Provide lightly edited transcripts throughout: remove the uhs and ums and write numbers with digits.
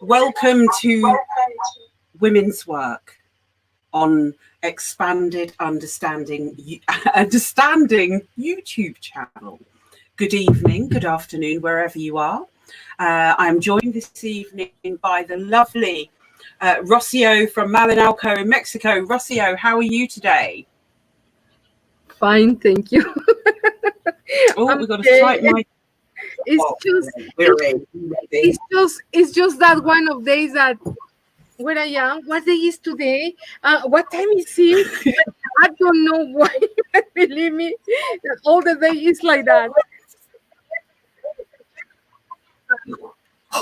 Welcome to Women's Work on Expanded Understanding YouTube channel. Good evening, good afternoon, wherever you are. I'm joined this evening by the lovely Rocio from Malinalco in Mexico. Rocio, how are you today? Fine, thank you. Oh, we've got a slight mic. It's just that one of days that where I am. What day is today? What time is it? I don't know why. Believe me, that all the day is like that.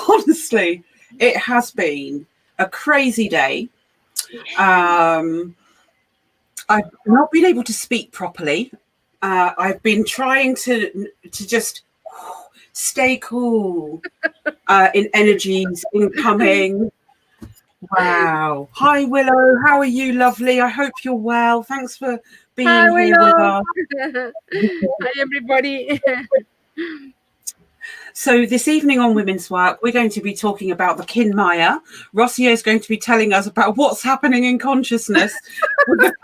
Honestly, it has been a crazy day. I've not been able to speak properly. I've been trying to just stay cool in energies incoming. Wow. Hi, Willow. How are you, lovely? I hope you're well. Thanks for being here with us. Hi, everybody. So this evening on Women's Work, we're going to be talking about the Kinmaya. Rocio is going to be telling us about what's happening in consciousness with the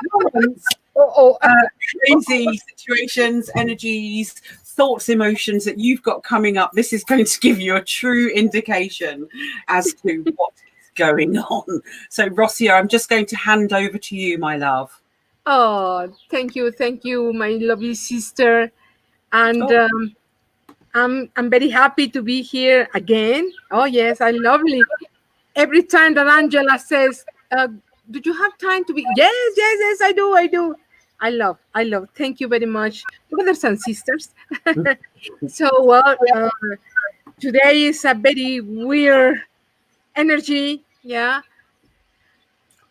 crazy situations, energies, thoughts, emotions that you've got coming up. This is going to give you a true indication as to what is going on. So, Rocio, I'm just going to hand over to you, my love. Oh, thank you, my lovely sister. And I'm very happy to be here again. Oh, yes, I lovely. Every time that Angela says, do you have time to be? Yes, I do. I love. Thank you very much, brothers and sisters. So, today is a very weird energy. Yeah.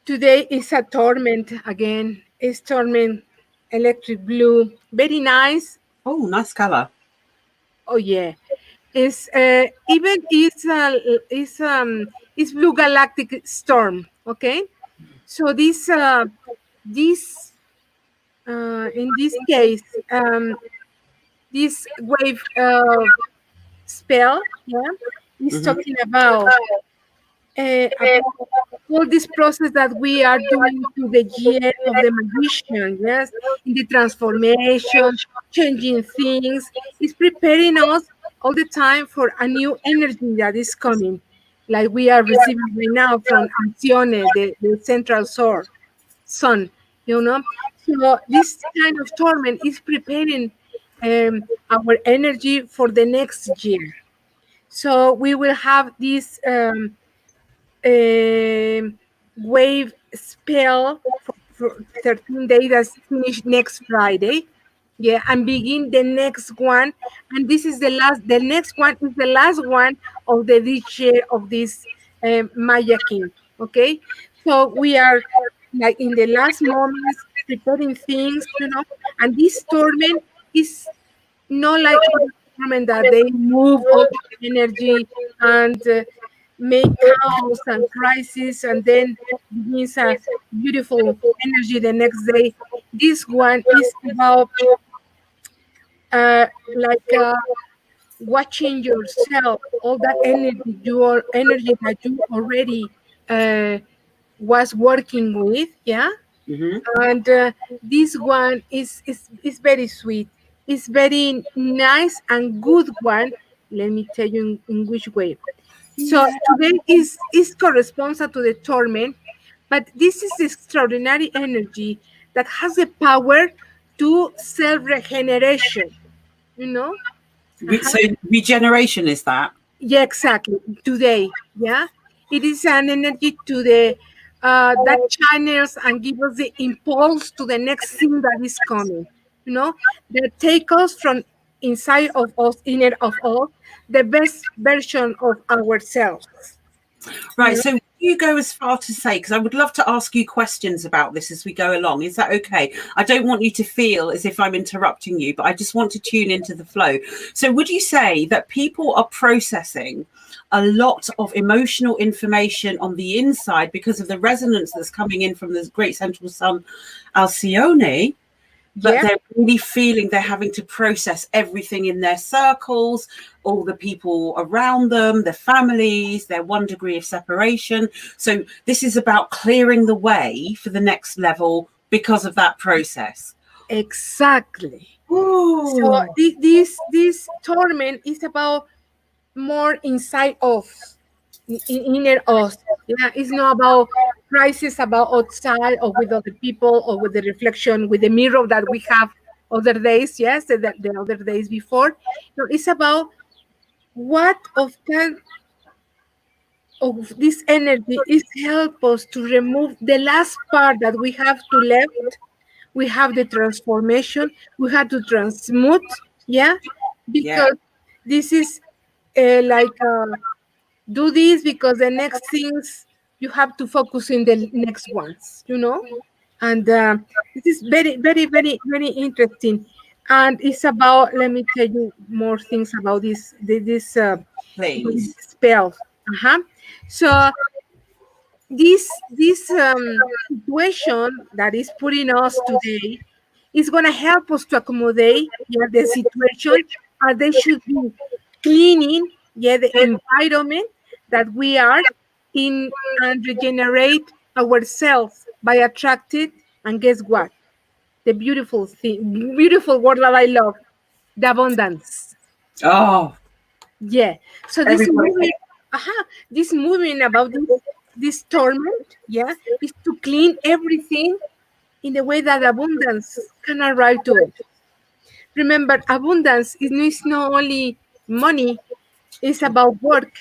Today is a torment again. It's torment, electric blue. Very nice. Oh, nice color. Oh, yeah. It's blue galactic storm. Okay, so this in this case, this wave spell, is talking about all this process that we are doing to the year of the magician. Yes, in the transformation, changing things, is preparing us all the time for a new energy that is coming, like we are receiving right now from Ancione, the central sun. So this kind of torment is preparing our energy for the next year. So we will have this wave spell for 13 days that's finished next Friday. Yeah, and begin the next one. And this is the next one is the last one of this year of this Maya King. Okay, so we are like in the last moments preparing things, and this torment is not like other torment that they move all the energy and make chaos and crisis, and then begins a beautiful energy the next day. This one is about watching yourself, all that energy that you already was working with, and this one is very sweet. It's very nice and good one. Let me tell you in which way. So today is corresponds to the torment, but this is extraordinary energy that has the power to self-regeneration. So regeneration is that? Yeah, exactly. Today, it is an energy to the that channels and give us the impulse to the next thing that is coming. That take us from inside of us, inner of us, the best version of ourselves. Right. So you go as far to say, because I would love to ask you questions about this as we go along. Is that okay? I don't want you to feel as if I'm interrupting you, but I just want to tune into the flow. So would you say that people are processing a lot of emotional information on the inside because of the resonance that's coming in from the great central sun, Alcyone, but Yeah, they're really feeling they're having to process everything in their circles, all the people around them, their families, their one degree of separation. So this is about clearing the way for the next level because of that process. exactly. So Ooh. this torment is about more inside us, inner us. Yeah, it's not about crisis about outside or with other people or with the reflection with the mirror that we have other days. Yes, the other days before. No, it's about what of can of this energy is help us to remove the last part that we have to left. We have the transformation. We have to transmute. Yeah, Yeah. because this is like. Do this because the next things you have to focus in the next ones. And this is very very very very interesting, and it's about, let me tell you more things about this Please. spell. Uh-huh. So this situation that is putting us today is going to help us to accommodate, yeah, the situation, and they should be cleaning, yeah, the environment that we are in, and regenerate ourselves by attracting, and guess what, the beautiful thing, beautiful word that I love, the abundance. Oh, Yeah. So this everybody. movie, this moving about this torment, yeah, is to clean everything in the way that abundance can arrive to us. Remember, abundance is not only money, it's about work,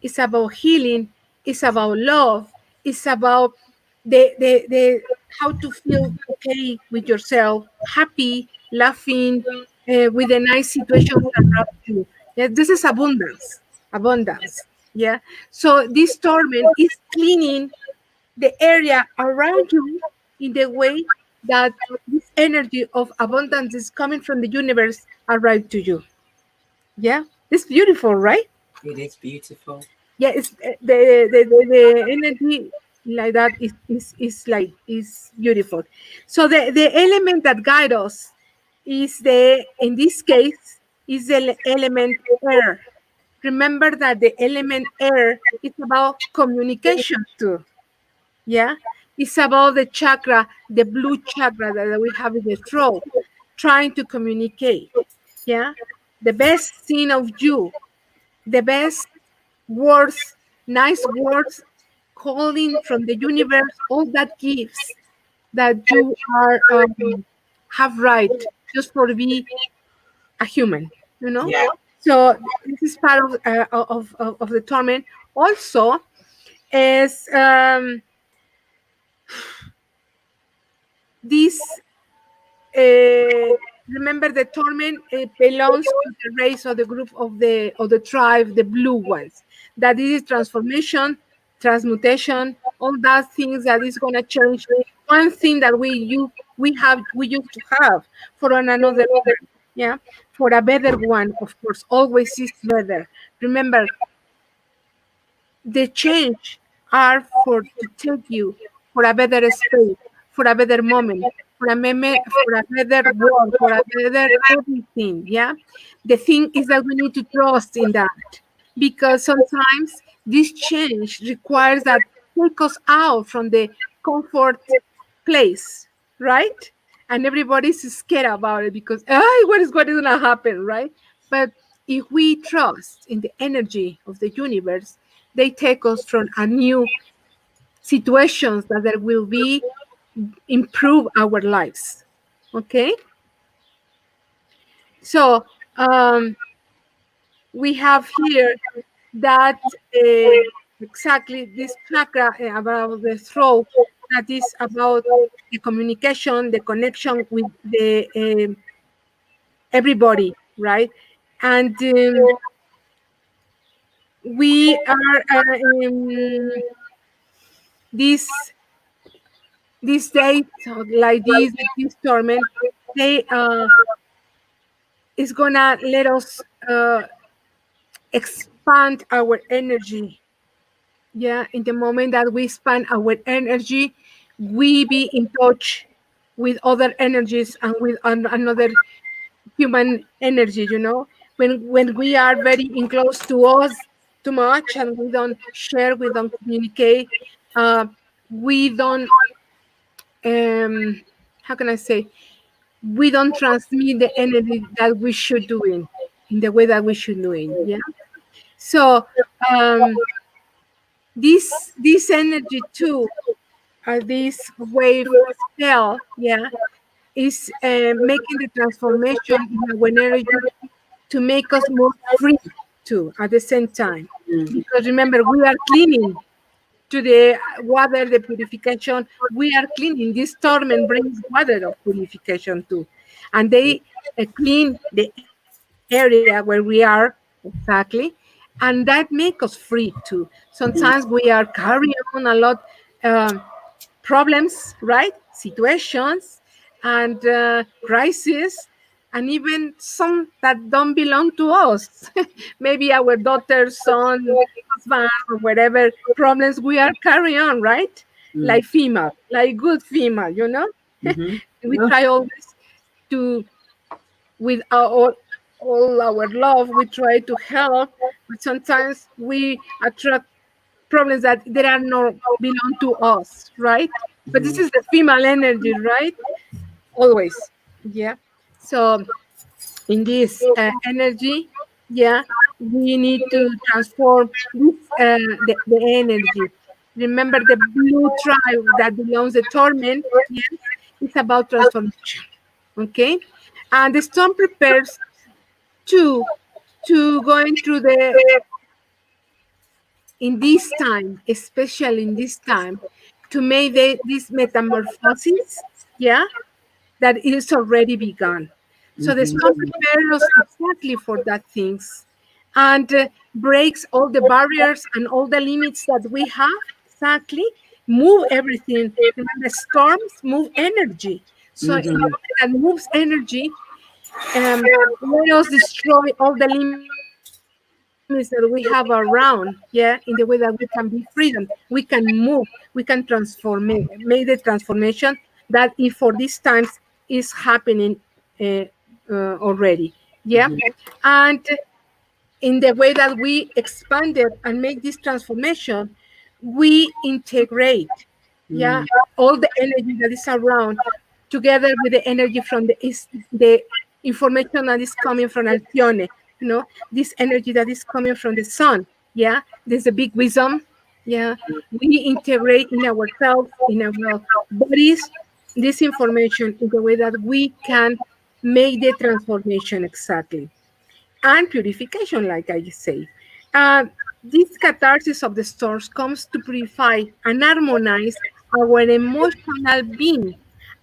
it's about healing, it's about love, it's about the how to feel okay with yourself, happy, laughing, with the nice situations around you. Yeah, this is abundance. Abundance. Yeah. So this torment is cleaning the area around you in the way that this energy of abundance is coming from the universe arrive to you. Yeah, it's beautiful, right? It is beautiful. Yeah, it's the energy like that is like is beautiful. So the element that guide us is the in this case is the element air. Remember that the element air is about communication too. Yeah, it's about the chakra, the blue chakra that we have in the throat, trying to communicate. Yeah, the best thing of you, the best words, nice words, calling from the universe, all that gifts that you are have right just for be a human. You know. Yeah. So this is part of the torment. Also, is this remember the torment belongs to the race or the group of the tribe, the blue ones. That this is transformation, transmutation, all that things that is gonna change one thing that we used to have for another one. Yeah, for a better one, of course. Always is better. Remember, the change are for to take you for a better space, for a better moment, for a better world, for a better everything. Yeah. The thing is that we need to trust in that, because sometimes this change requires that take us out from the comfort place, right? And everybody's scared about it because what is going to happen, right? But if we trust in the energy of the universe, they take us from a new situations that there will be improve our lives. Okay, so we have here that exactly this chakra about the throat, that is about the communication, the connection with the everybody, right? And we are this these days like this torment, they is gonna let us expand our energy. Yeah, in the moment that we expand our energy, we be in touch with other energies and with another human energy, when we are very in close to us too much and we don't share, we don't communicate, uh, we don't how can I say, we don't transmit the energy that we should do in the way that we should do it. Yeah. So um, this energy too, this wave spell, yeah, is making the transformation in our energy to make us more free too at the same time. Because remember, we are cleaning to the water, the purification. We are cleaning. This torment brings water of purification too, and they clean the area where we are exactly, and that make us free too. Sometimes we are carrying on a lot. Um, Problems, right? Situations and crises, and even some that don't belong to us. Maybe our daughter, son, husband, or whatever problems we are carrying on, right? Like female, like good female, Mm-hmm. we try always to, with all our love, we try to help, but sometimes we attract problems that there are no belong to us, right? But this is the female energy, right? Always, yeah. So in this energy, yeah, we need to transform this the energy. Remember the blue tribe that belongs to torment. Yes, it's about transformation. Okay, and the storm prepares to going through the in this time, especially in this time, to make this metamorphosis, yeah, that is already begun. So the storm prepares us exactly for that things, and breaks all the barriers and all the limits that we have. Exactly, move everything. Remember, storms move energy. So in the way that moves energy, let us destroy all the limits that we have around, yeah, in the way that we can be freedom, we can move, we can transform, make the transformation that if for these times is happening uh, already, yeah. And in the way that we expanded and make this transformation, we integrate, yeah, all the energy that is around together with the energy from the information that is coming from Alcione, this energy that is coming from the sun, yeah, there's a big wisdom, yeah. We integrate in ourselves, in our bodies, this information in the way that we can make the transformation exactly, and purification, like I say. Uh, this catharsis of the storms comes to purify and harmonize our emotional being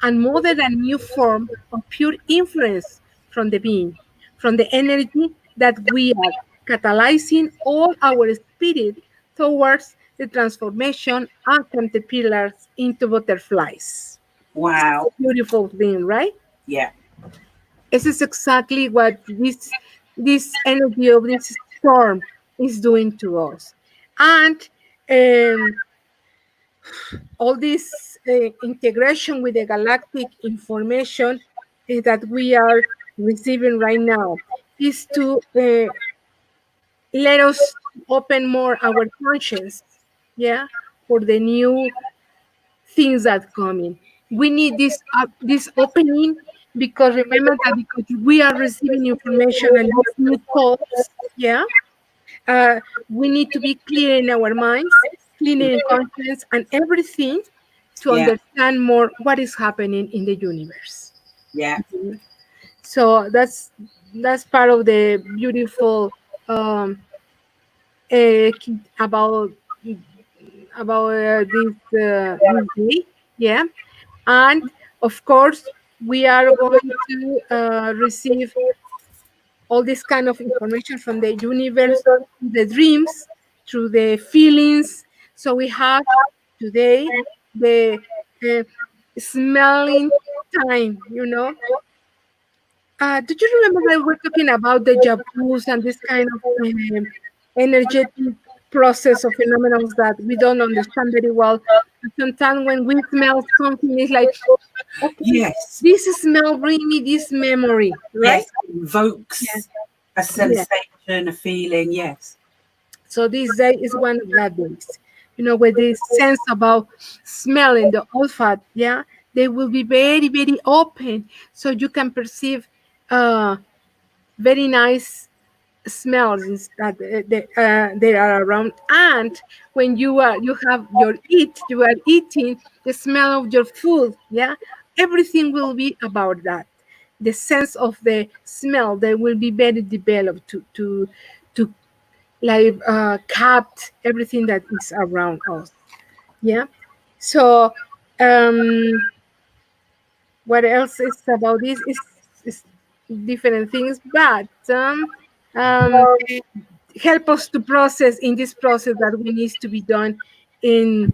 and model a new form of pure influence from the being, from the energy that we are catalyzing all our spirit towards the transformation and caterpillars into butterflies. It's Wow. a beautiful thing, right? Yeah. This is exactly what this energy of this storm is doing to us, and um, all this integration with the galactic information that we are receiving right now is to let us open more our conscience, yeah, for the new things that coming. We need this opening, because remember that because we are receiving information and these new thoughts, yeah, we need to be clear in our minds, clear in conscience and everything, to Yeah. understand more what is happening in the universe. Yeah. So that's part of the beautiful um, about this day, yeah. And of course, we are going to receive all this kind of information from the universe, the dreams, through the feelings. So we have today the uh, smelling time, do you remember that we're talking about the jabus and this kind of energetic process of phenomena that we don't understand very well? And sometimes when we smell something, it's like Okay, Yes. this smell bring me this memory, right? Yes. Invokes Yeah. a Yeah. sensation, a feeling. Yes. So this day is one of that days. With this sense about smelling the olfactory, yeah, they will be very, very open, so you can perceive uh, very nice smells that they are around. And when you are eating the smell of your food, yeah, everything will be about that. The sense of the smell, they will be very developed to like capped everything that is around us. Yeah. So um what else is about this is different things, but um help us to process in this process that we needs to be done in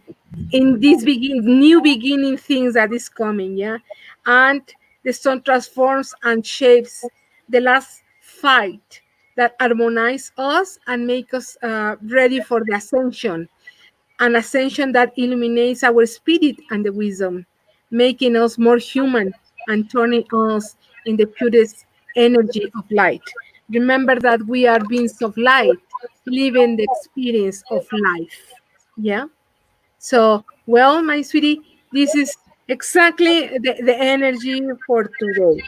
this new beginning things that is coming. Yeah. And the sun transforms and shapes the last fight that harmonize us and make us ready for the ascension, an ascension that illuminates our spirit and the wisdom, making us more human and turning us in the purest energy of light. Remember that we are beings of light, living the experience of life. Yeah. So, well, my sweetie, this is exactly the energy for today.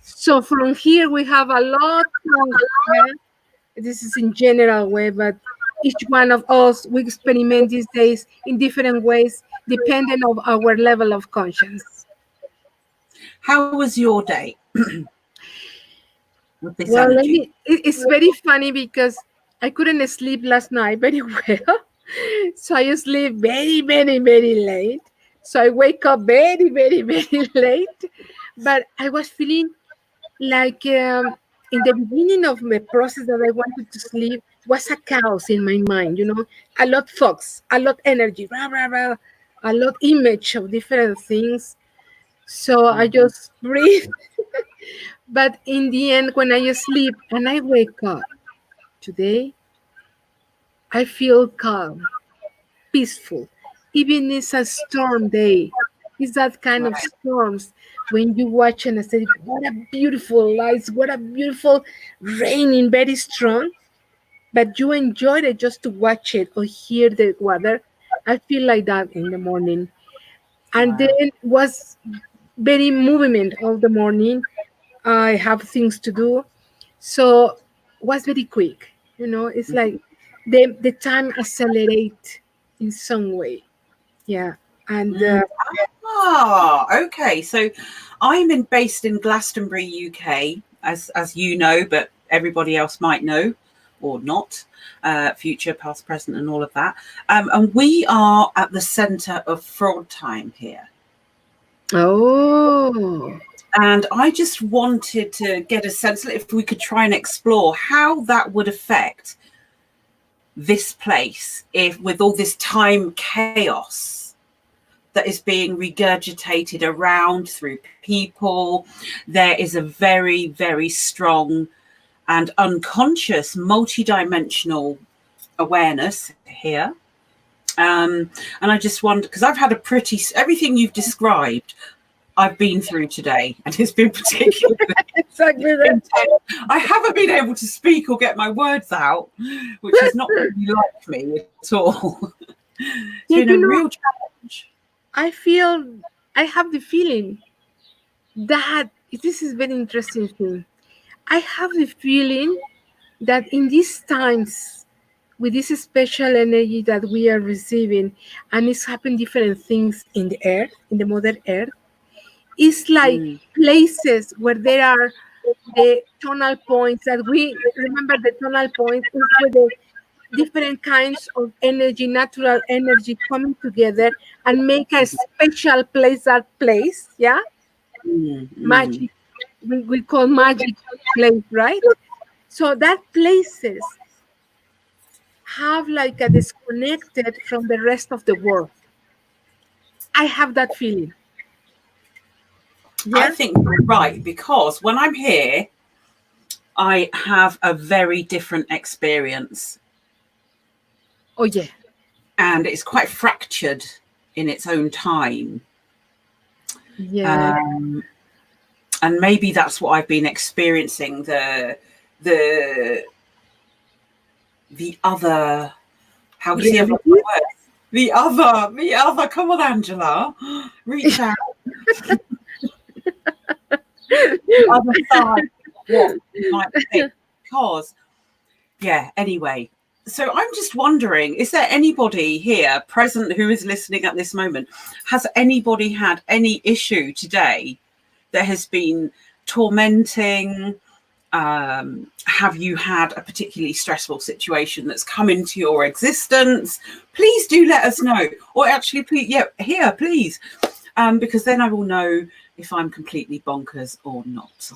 So from here we have a lot to, yeah, this is in general way, but each one of us we experiment these days in different ways depending of our level of conscience. How was your day with this Well, energy? it's very funny because I couldn't sleep last night very well. So I sleep very, very, very late. So I wake up very, very, very late. But I was feeling like in the beginning of my process that I wanted to sleep was a chaos in my mind, a lot thoughts, a lot energy, rah, rah, rah, a lot image of different things. So I Mhm. just breathe. But in the end, when I sleep and I wake up today, I feel calm, peaceful. Even it's a storm day. It's that kind of Right. storms when you watch and say, what a beautiful lights, what a beautiful raining, very strong. But you enjoy it just to watch it or hear the water. I feel like that in the morning. And Wow. then was very movement of the morning. I have things to do. So was very quick. It's like the time accelerate in some way. Yeah. And Mm. Ah, okay. So based in Glastonbury, UK, as you know, but everybody else might know or not, future, past, present, and all of that. And we are at the centre of fraud time here. oh, And I just wanted to get a sense if we could try and explore how that would affect this place if with all this time chaos that is being regurgitated around through people. There is a very, very strong and unconscious multidimensional awareness here. And I just wonder, because I've had everything you've described, I've been through today, and it's been particularly exactly that. intense. I haven't been able to speak or get my words out, which is not really like me at all. It's Yeah, been a real challenge. I feel I have the feeling that this is very interesting thing. I have the feeling that in these times with this special energy that we are receiving and it's happening different things in the earth, in the mother earth, it's like Mm. places where there are the tonal points that we remember. The tonal point is where the different kinds of energy, natural energy coming together and make a special place, that place, yeah, Mm, mm. magic. We call magic place, right? So that places have like a disconnected from the rest of the world. I have that feeling. I Yeah. think you're right because when I'm here, I have a very different experience Oh yeah. and it's quite fractured in its own time. Yeah. And maybe that's what I've been experiencing, the other, how do you see Reality. the other, come on, Angela, reach out. The other side of what you might think. Because, anyway. So I'm just wondering, is there anybody here present who is listening at this moment? Has anybody had any issue today that has been tormenting? Have you had a particularly stressful situation that's come into your existence? Please do let us know. Or actually, please, here, please. Because then I will know if I'm completely bonkers or not.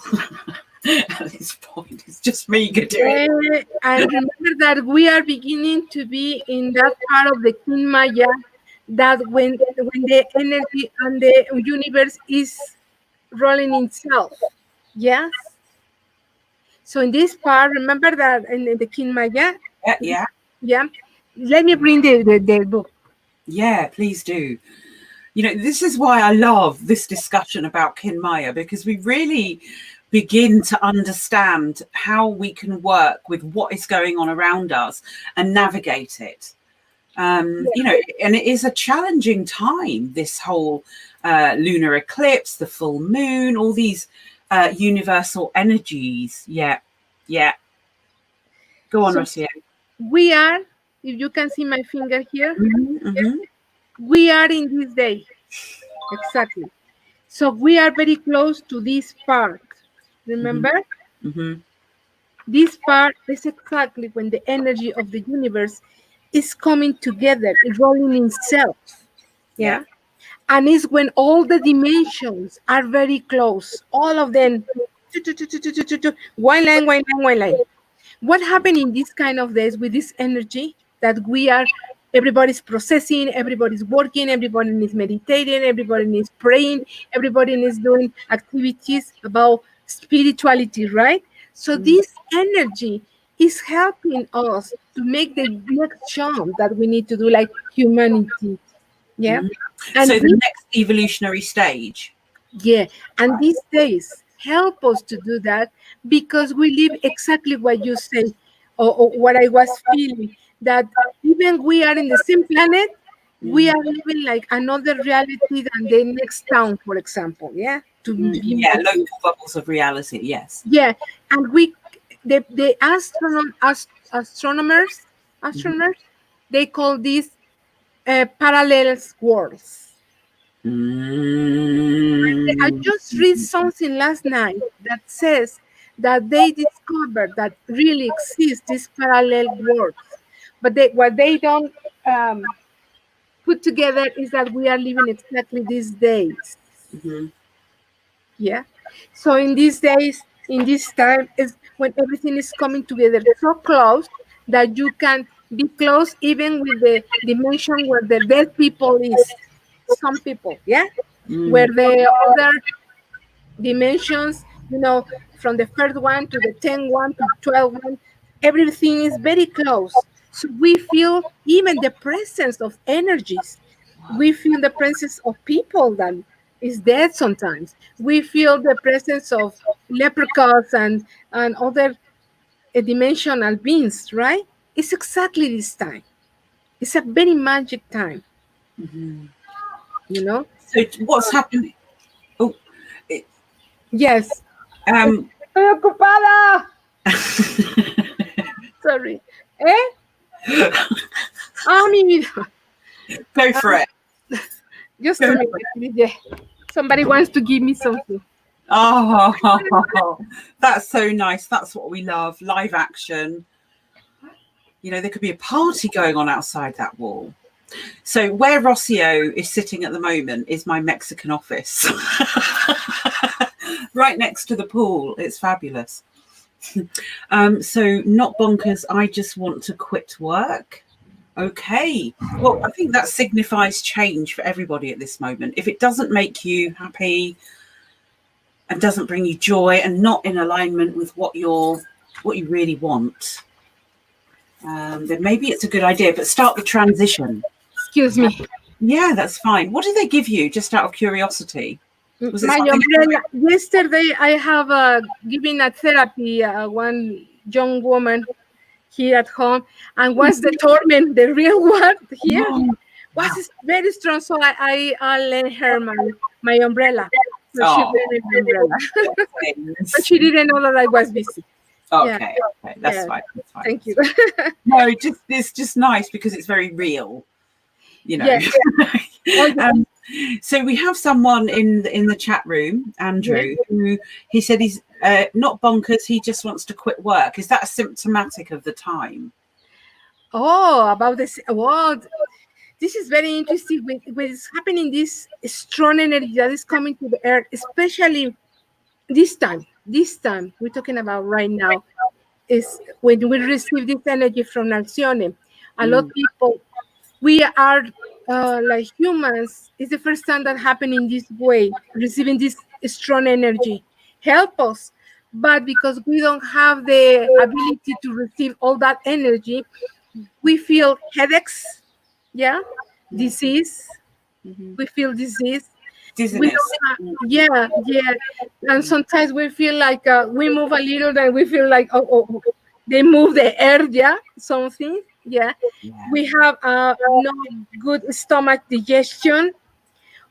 At this point, it's just me doing. And remember that we are beginning to be in that part of the Kin Maya, that when the energy and the universe is rolling itself. Yes. So in this part, remember that in the Kin Maya. Yeah. Let me bring the book. Yeah, please do. This is why I love this discussion about Kinmaya, because we really begin to understand how we can work with what is going on around us and navigate it. And it is a challenging time, this whole lunar eclipse, the full moon, all these universal energies. Yeah. Go on, Rocio. We are, if you can see my finger here, Mm-hmm. we are in this day. Exactly. So we are very close to this part. Remember? Mm-hmm. This part is exactly when the energy of the universe is coming together, rolling in itself. Yeah. And it's when all the dimensions are very close, all of them, one line. What happened in this kind of days with this energy that everybody's processing, everybody's working, everybody is meditating, everybody is praying, everybody is doing activities about spirituality, right? So this energy is helping us to make the next jump that we need to do, like humanity. Yeah. And so the next evolutionary stage. Yeah. And these days help us to do that because we live exactly what you say, or what I was feeling, that even we are in the same planet, we are living like another reality than the next town, for example. Yeah. Local bubbles of reality. Yes. Yeah. And the astronomers, they call these parallel worlds. I just read something last night that says that they discovered that really exist these parallel worlds, but what they don't put together is that we are living exactly these days. Yeah. So in these days, in this time, is when everything is coming together so close that you can be close even with the dimension where the dead people is. Some people, yeah, where the other dimensions, from the first one to the 10 one to 12 one, everything is very close. So we feel even the presence of energies. We feel the presence of people that is dead sometimes. We feel the presence of leprechauns and other dimensional beings, right? It's exactly this time. It's a very magic time. So what's happening? Oh, Yes. Estoy ocupada. Sorry. Mi vida. Go for it. Just a minute. Yeah. Somebody wants to give me something. Oh, that's so nice. That's what we love. Live action. There could be a party going on outside that wall. So where Rocio is sitting at the moment is my Mexican office. Right next to the pool. It's fabulous. So not bonkers. I just want to quit work. Okay. Well, I think that signifies change for everybody at this moment. If it doesn't make you happy and doesn't bring you joy and not in alignment with what you really want, then maybe it's a good idea. But start the transition. Excuse me. Yeah, that's fine. What do they give you, just out of curiosity? Was it My something? umbrella. Yesterday, I have given a therapy one young woman here at home, and once the torment, the real one here, Oh, wow. was very strong. So I lent her my umbrella. So she Oh, rented my umbrella, but things. she didn't know that I was busy. Yeah, Okay, that's yeah. fine. That's fine. Thank you. No, it's just nice because it's very real, you know. Yeah. Oh, yeah. So we have someone in the chat room, Andrew, who he said he's not bonkers. He just wants to quit work. Is that symptomatic of the time? Oh, about this. Well, this is very interesting. When it's happening, this strong energy that is coming to the earth, especially this time. This time we're talking about right now is when we receive this energy from Alcione. A lot of people, we are like humans. It's the first time that happened in this way, receiving this strong energy. Help us. But because we don't have the ability to receive all that energy, we feel headaches, yeah, disease. We feel disease. We Dizziness. don't have, yeah. And sometimes we feel like we move a little and we feel like, oh, they move the air, yeah, something, yeah. We have no good stomach digestion,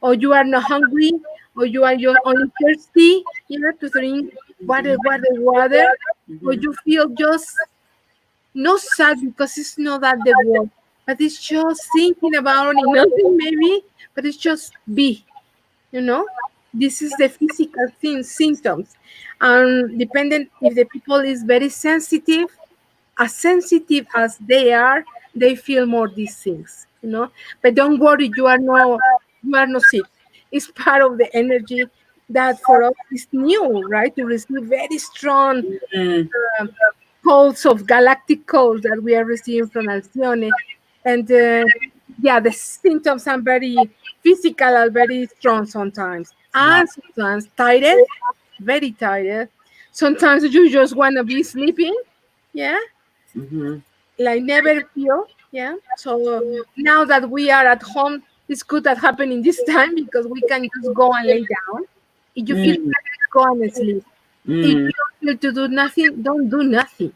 or you are not hungry, or you are just only thirsty, to drink water, or you feel just not sad because it's not that the word, but it's just thinking about it, nothing maybe, but it's just be, This is the physical symptoms. And dependent if the people is very sensitive, as sensitive as they are, they feel more these things. But don't worry, you are not sick. It's part of the energy that for us is new, right? To receive very strong codes of galactic codes that we are receiving from Alcione. And the symptoms are very physical and very strong sometimes. And sometimes tired, very tired. Sometimes you just want to be sleeping, yeah, like never feel, yeah. So now that we are at home, it's good that happening this time because we can just go and lay down. If you feel tired, go and sleep. If you don't feel to do nothing, don't do nothing.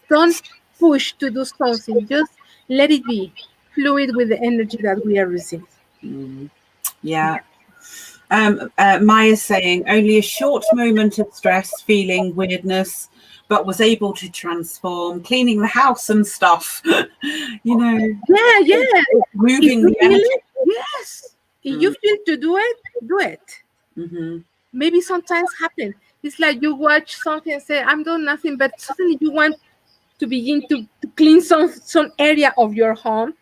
Don't push to do something. Just let it be fluid with the energy that we are receiving. Yeah. Maya's saying only a short moment of stress, feeling weirdness, but was able to transform, cleaning the house and stuff. Yeah. Moving the energy. Yes. If you feel to do it, do it. Maybe sometimes happen. It's like you watch something and say, I'm doing nothing, but suddenly you want to begin to clean some area of your home,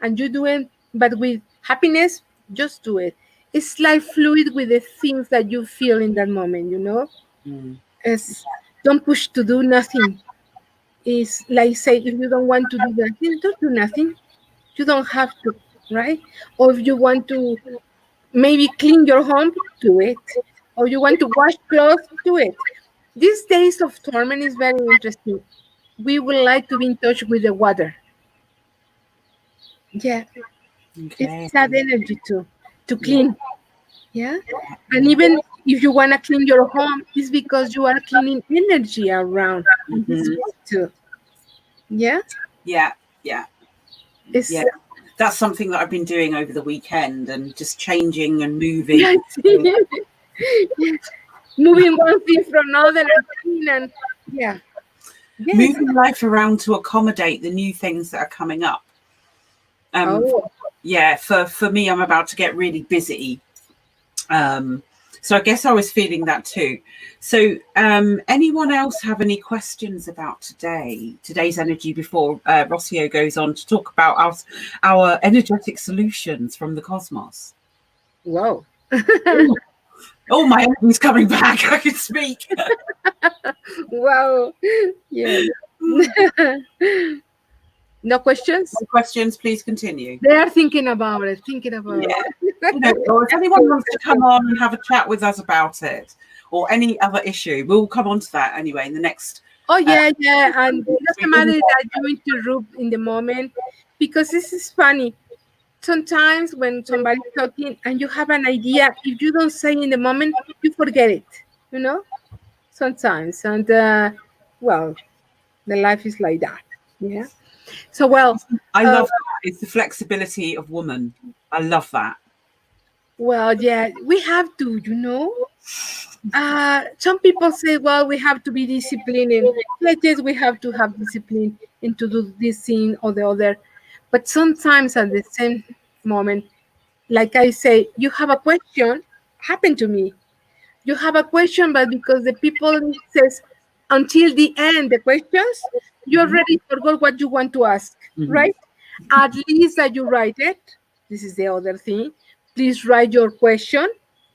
and you do it, but with happiness, just do it. It's like fluid with the things that you feel in that moment. It's, don't push to do nothing. It's like, say, if you don't want to do nothing, don't do nothing. You don't have to, right? Or if you want to maybe clean your home, do it. Or you want to wash clothes, do it. These days of torment is very interesting. We would like to be in touch with the water. Yeah, it's that energy to clean. Yeah, and even if you want to clean your home, it's because you are cleaning energy around in this way too. Yeah. That's something that I've been doing over the weekend, and just changing and moving. Moving one thing from another, and moving life around to accommodate the new things that are coming up. For me, I'm about to get really busy. So I guess I was feeling that too. So anyone else have any questions about today's energy before Rossio goes on to talk about our energetic solutions from the cosmos? Wow. Oh, my energy's coming back. I can speak. Wow. Yeah. No questions? No questions, please continue. They are thinking about it. Or if anyone wants to come on and have a chat with us about it, or any other issue, we'll come on to that anyway in the next. And it doesn't matter that you interrupt in the moment, because this is funny. sometimes when somebody's talking and you have an idea, if you don't say in the moment, you forget it, you know, sometimes. And well, the life is like that. Yeah. So, well, I love that. It's the flexibility of woman. I love that. well, yeah, we have to, you know. Some people say, well, we have to be disciplined. And yes, we have to have discipline and to do this thing or the other. But sometimes at the same moment, like I say, you have a question, happened to me. You have a question, but because the people says until the end the questions, you already forgot what you want to ask, right? At least that you write it. This is the other thing. Please write your question.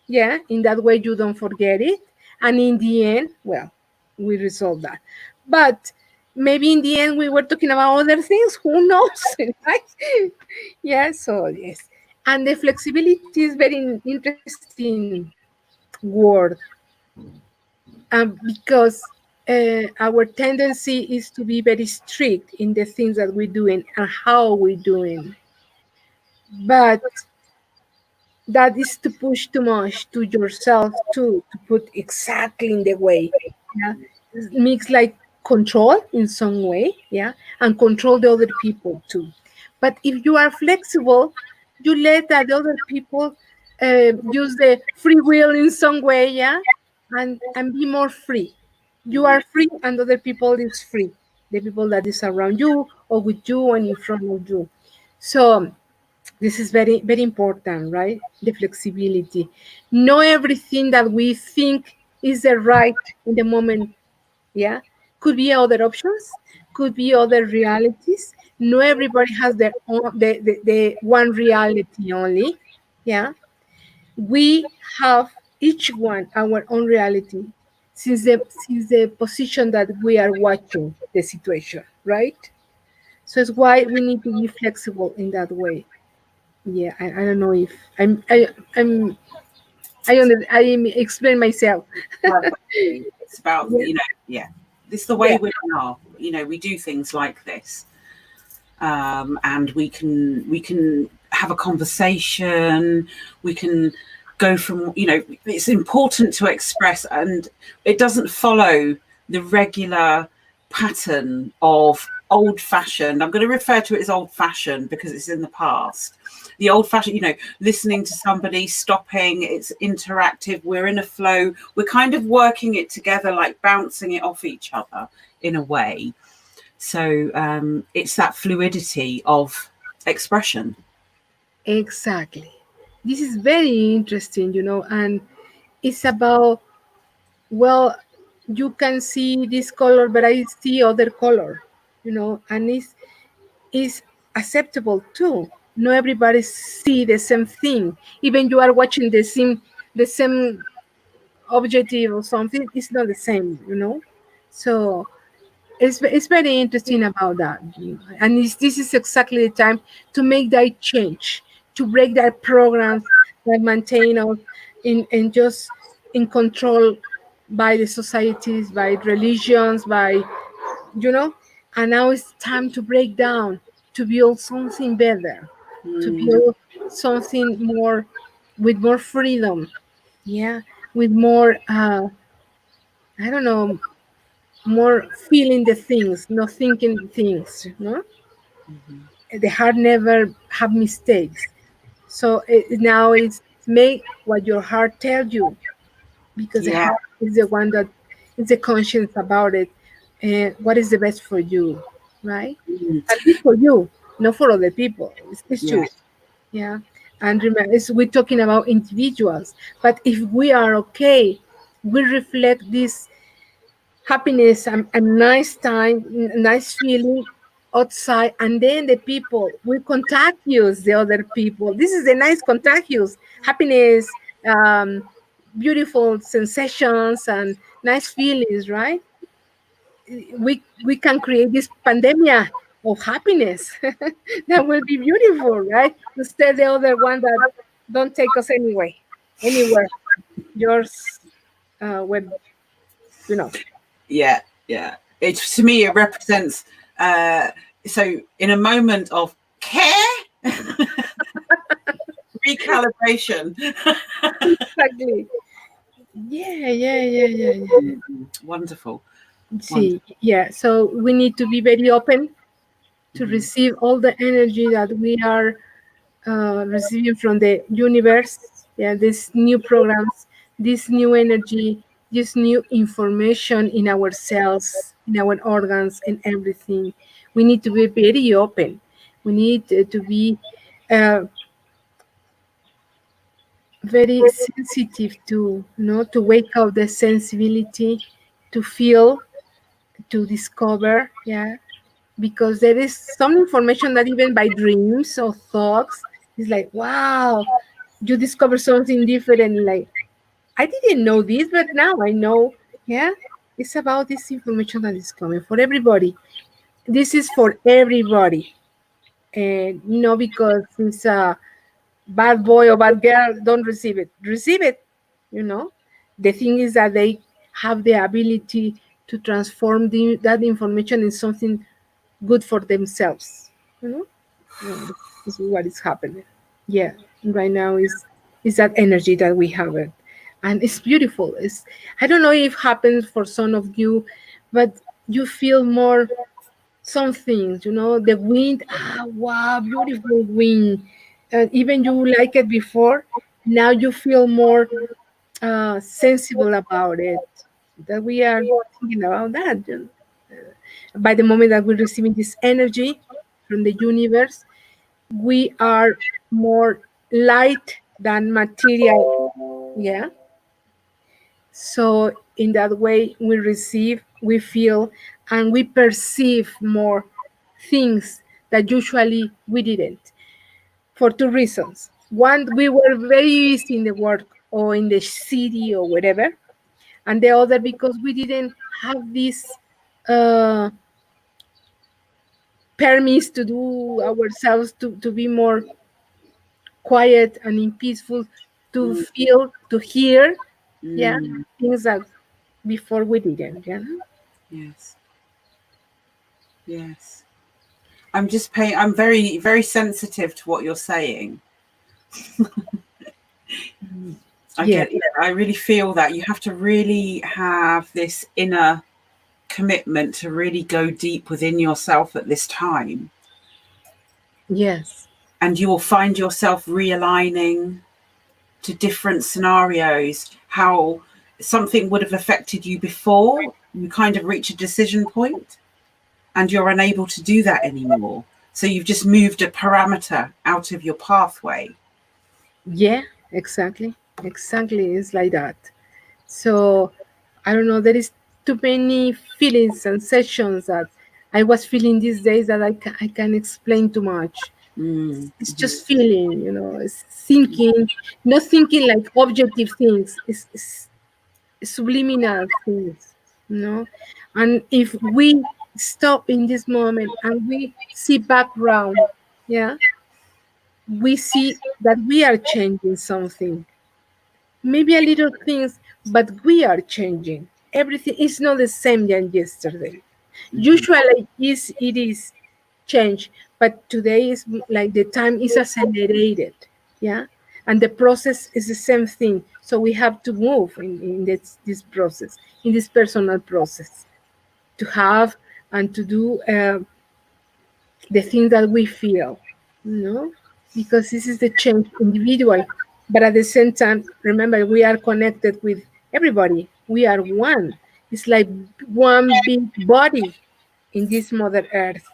Yeah, in that way you don't forget it. And in the end, well, we resolve that. But maybe in the end we were talking about other things. Who knows? Right? Yeah, so yes. And the flexibility is very interesting word, because our tendency is to be very strict in the things that we're doing and how we're doing. But that is to push too much to yourself too, to put exactly in the way. Yeah. It makes like control in some way, yeah, and control the other people too. But if you are flexible, you let that other people use the free will in some way, yeah, and be more free. You are free and other people is free, the people that is around you or with you and in front of you. So this is very very important, right? The flexibility. Know everything that we think is the right in the moment. Yeah, could be other options, could be other realities. No everybody has their own the one reality only. Yeah, we have each one our own reality since the position that we are watching the situation, right? So it's why we need to be flexible in that way. Yeah, I don't know if I'm I explain myself. Perfectly. It's about, Yeah, yeah, this is the way yeah, we are. We do things like this, and we can have a conversation. We can go from, it's important to express, and it doesn't follow the regular pattern of old fashioned. I'm going to refer to it as old fashioned because it's in the past. The old fashioned, listening to somebody, stopping, it's interactive, we're in a flow, we're kind of working it together, like bouncing it off each other in a way. So it's that fluidity of expression. exactly. This is very interesting, you know, and it's about, well, you can see this color, but I see other color, you know, and it's acceptable too. Not everybody see the same thing. Even you are watching the same objective or something, it's not the same, you know. So it's very interesting about that, you know. And this is exactly the time to make that change, to break that programs that maintain us in just in control by the societies, by religions, by, you know. And now it's time to break down, to build something better, to build something more with more freedom, yeah, with more I don't know, more feeling the things, not thinking things, no. The heart never have mistakes. So now it's make what your heart tells you, because the Yeah. heart is the one that is the conscience about it, and what is the best for you, right? Mm. At least for you, not for other people. It's Yeah. you. Yeah. And remember, we're talking about individuals, but if we are okay, we reflect this happiness and nice time, nice feeling outside, and then the people will contagious the other people. This is the nice contagious happiness, beautiful sensations and nice feelings, right? We can create this pandemia of happiness that will be beautiful, right? Instead the other one that don't take us anywhere. Yours, when you know. Yeah. Yeah. It, to me, it represents, so in a moment of care, recalibration. Exactly. Yeah, yeah, yeah, yeah, yeah. Wonderful. See, Wonderful. yeah. So we need to be very open to Mhm. receive all the energy that we are receiving from the universe. Yeah, these new programs, this new energy, this new information in our cells, in our organs, and everything. We need to be very open. We need to be uh, very sensitive to, to wake up the sensibility, to feel, to discover. Yeah, because there is some information that even by dreams or thoughts, it's like, wow, you discover something different. Like, I didn't know this, but now I know. Yeah, it's about this information that is coming for everybody. This is for everybody, and no, because it's a bad boy or bad girl, don't receive it. Receive it. You know, the thing is that they have the ability to transform that information in something good for themselves. You know, this is what is happening. Yeah, right now is that energy that we have it, and it's beautiful. It's, I don't know if it happens for some of you, but you feel more some things. You know, the wind. Ah, wow, beautiful wind. Even you like it before, now you feel more sensible about it. That we are thinking about that. By the moment that we're receiving this energy from the universe, we are more light than material. Yeah. So in that way, we receive, we feel, and we perceive more things that usually we didn't, for two reasons. One, we were very busy in the work or in the city or whatever, and the other because we didn't have this uh, permits to do ourselves to be more quiet and in peaceful, to Mm, feel, to hear, yeah, mm, things that before we didn't. Yeah. yes. Yes. I'm just paying. I'm very, very sensitive to what you're saying. I Yeah. get. Yeah, I really feel that you have to really have this inner commitment to really go deep within yourself at this time, Yes. and you will find yourself realigning to different scenarios. How something would have affected you before, you kind of reach a decision point, and you're unable to do that anymore. So you've just moved a parameter out of your pathway. Yeah. Exactly. Exactly. It's like that. So I don't know. There is too many feelings, sensations that I was feeling these days that I can explain too much. Mm, It's mhm, just feeling, it's thinking, not thinking like objective things. It's subliminal things, you know. And if we stop in this moment and we see background, yeah, we see that we are changing something, maybe a little things, but we are changing. Everything is not the same than yesterday. mhm, Usually it is change, but today is like the time is accelerated. Yeah, and the process is the same thing, so we have to move in this process, in this personal process, to have and to do the things that we feel, because this is the change individual, but at the same time, remember, we are connected with everybody. We are one. It's like one big body in this mother earth.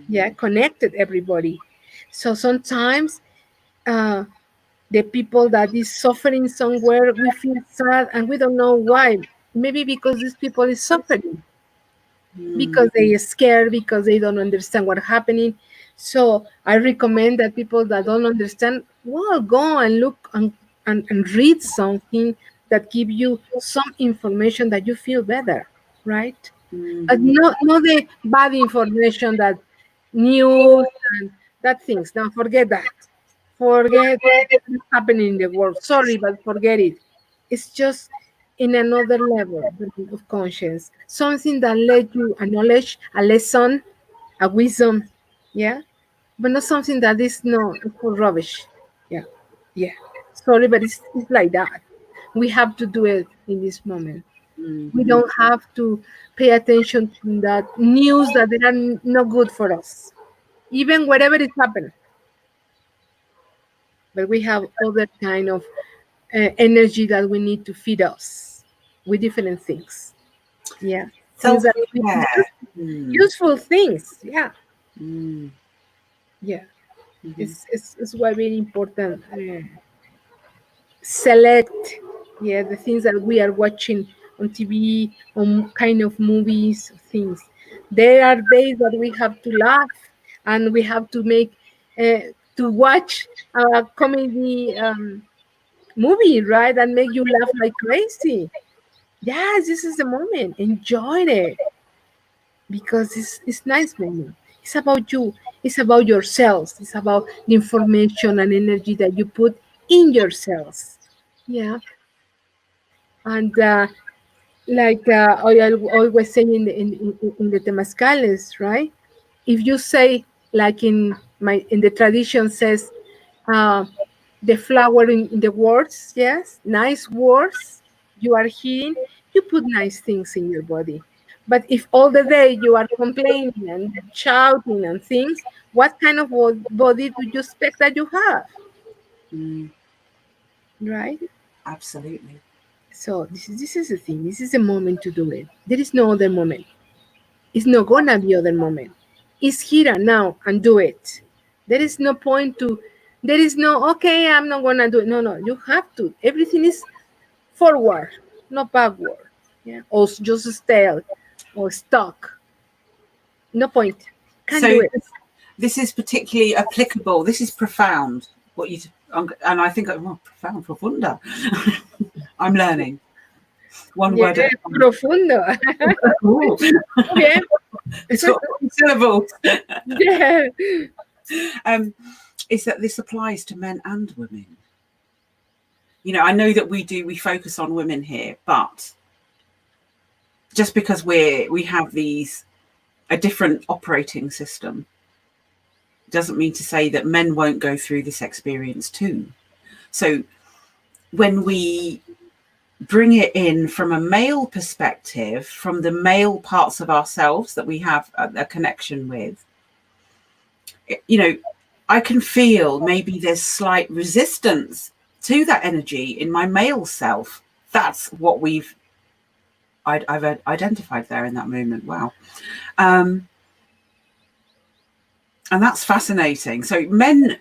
Yeah, connected everybody. So sometimes uh, the people that is suffering somewhere, we feel sad and we don't know why. Maybe because these people is suffering, mm, because they are scared, because they don't understand what's happening. So I recommend that people that don't understand, well, go and look and read something that give you some information that you feel better, right? But mhm, not the bad information that news and that things. Now forget that. Forget what's happening in the world. Sorry, but forget it. It's just in another level of conscience. Something that let you a knowledge, a lesson, a wisdom. Yeah. But not something that is no for rubbish. Yeah. Yeah. Sorry, but it's like that. We have to do it in this moment. We don't have to pay attention to that news that they are not good for us, even whatever is happening. But we have other kind of energy that we need to feed us with different things. Yeah, things that we Self-care. useful things. Yeah, Mm. yeah. Mm-hmm. It's why very important. Select, yeah, the things that we are watching on TV, on kind of movies, things. There are days that we have to laugh and we have to make to watch a comedy movie, right, and make you laugh like crazy. Yes, this is the moment. Enjoy it because it's nice moment. It's about you. It's about yourselves. It's about the information and energy that you put in yourselves. Yeah, and like I always say in the temazcales, right? If you say like in the tradition says uh, the flower in the words, yes, nice words you are hearing, you put nice things in your body. But if all the day you are complaining and shouting and things, what kind of body do you expect that you have, Mm. right? Absolutely. So this is the thing. This is the moment to do it. There is no other moment. It's not gonna be other moment. It's here and now and do it. There is no point to. There is no okay. I'm not gonna do it. No, no. You have to. Everything is forward, not backward. Yeah, or just stale or stuck. No point. Can't do So it. this is particularly applicable. This is profound. What you and I think profound, profunda. I'm learning one Yeah, word at a time. profundo. Ooh, Yeah, it's got 4 syllables. yeah. Um, is that this applies to men and women? I know that we focus on women here, but just because we have a different operating system doesn't mean to say that men won't go through this experience too. So when we bring it in from a male perspective, from the male parts of ourselves that we have a connection with, I can feel maybe there's slight resistance to that energy in my male self. That's what I've identified there in that moment. Wow. And that's fascinating. So men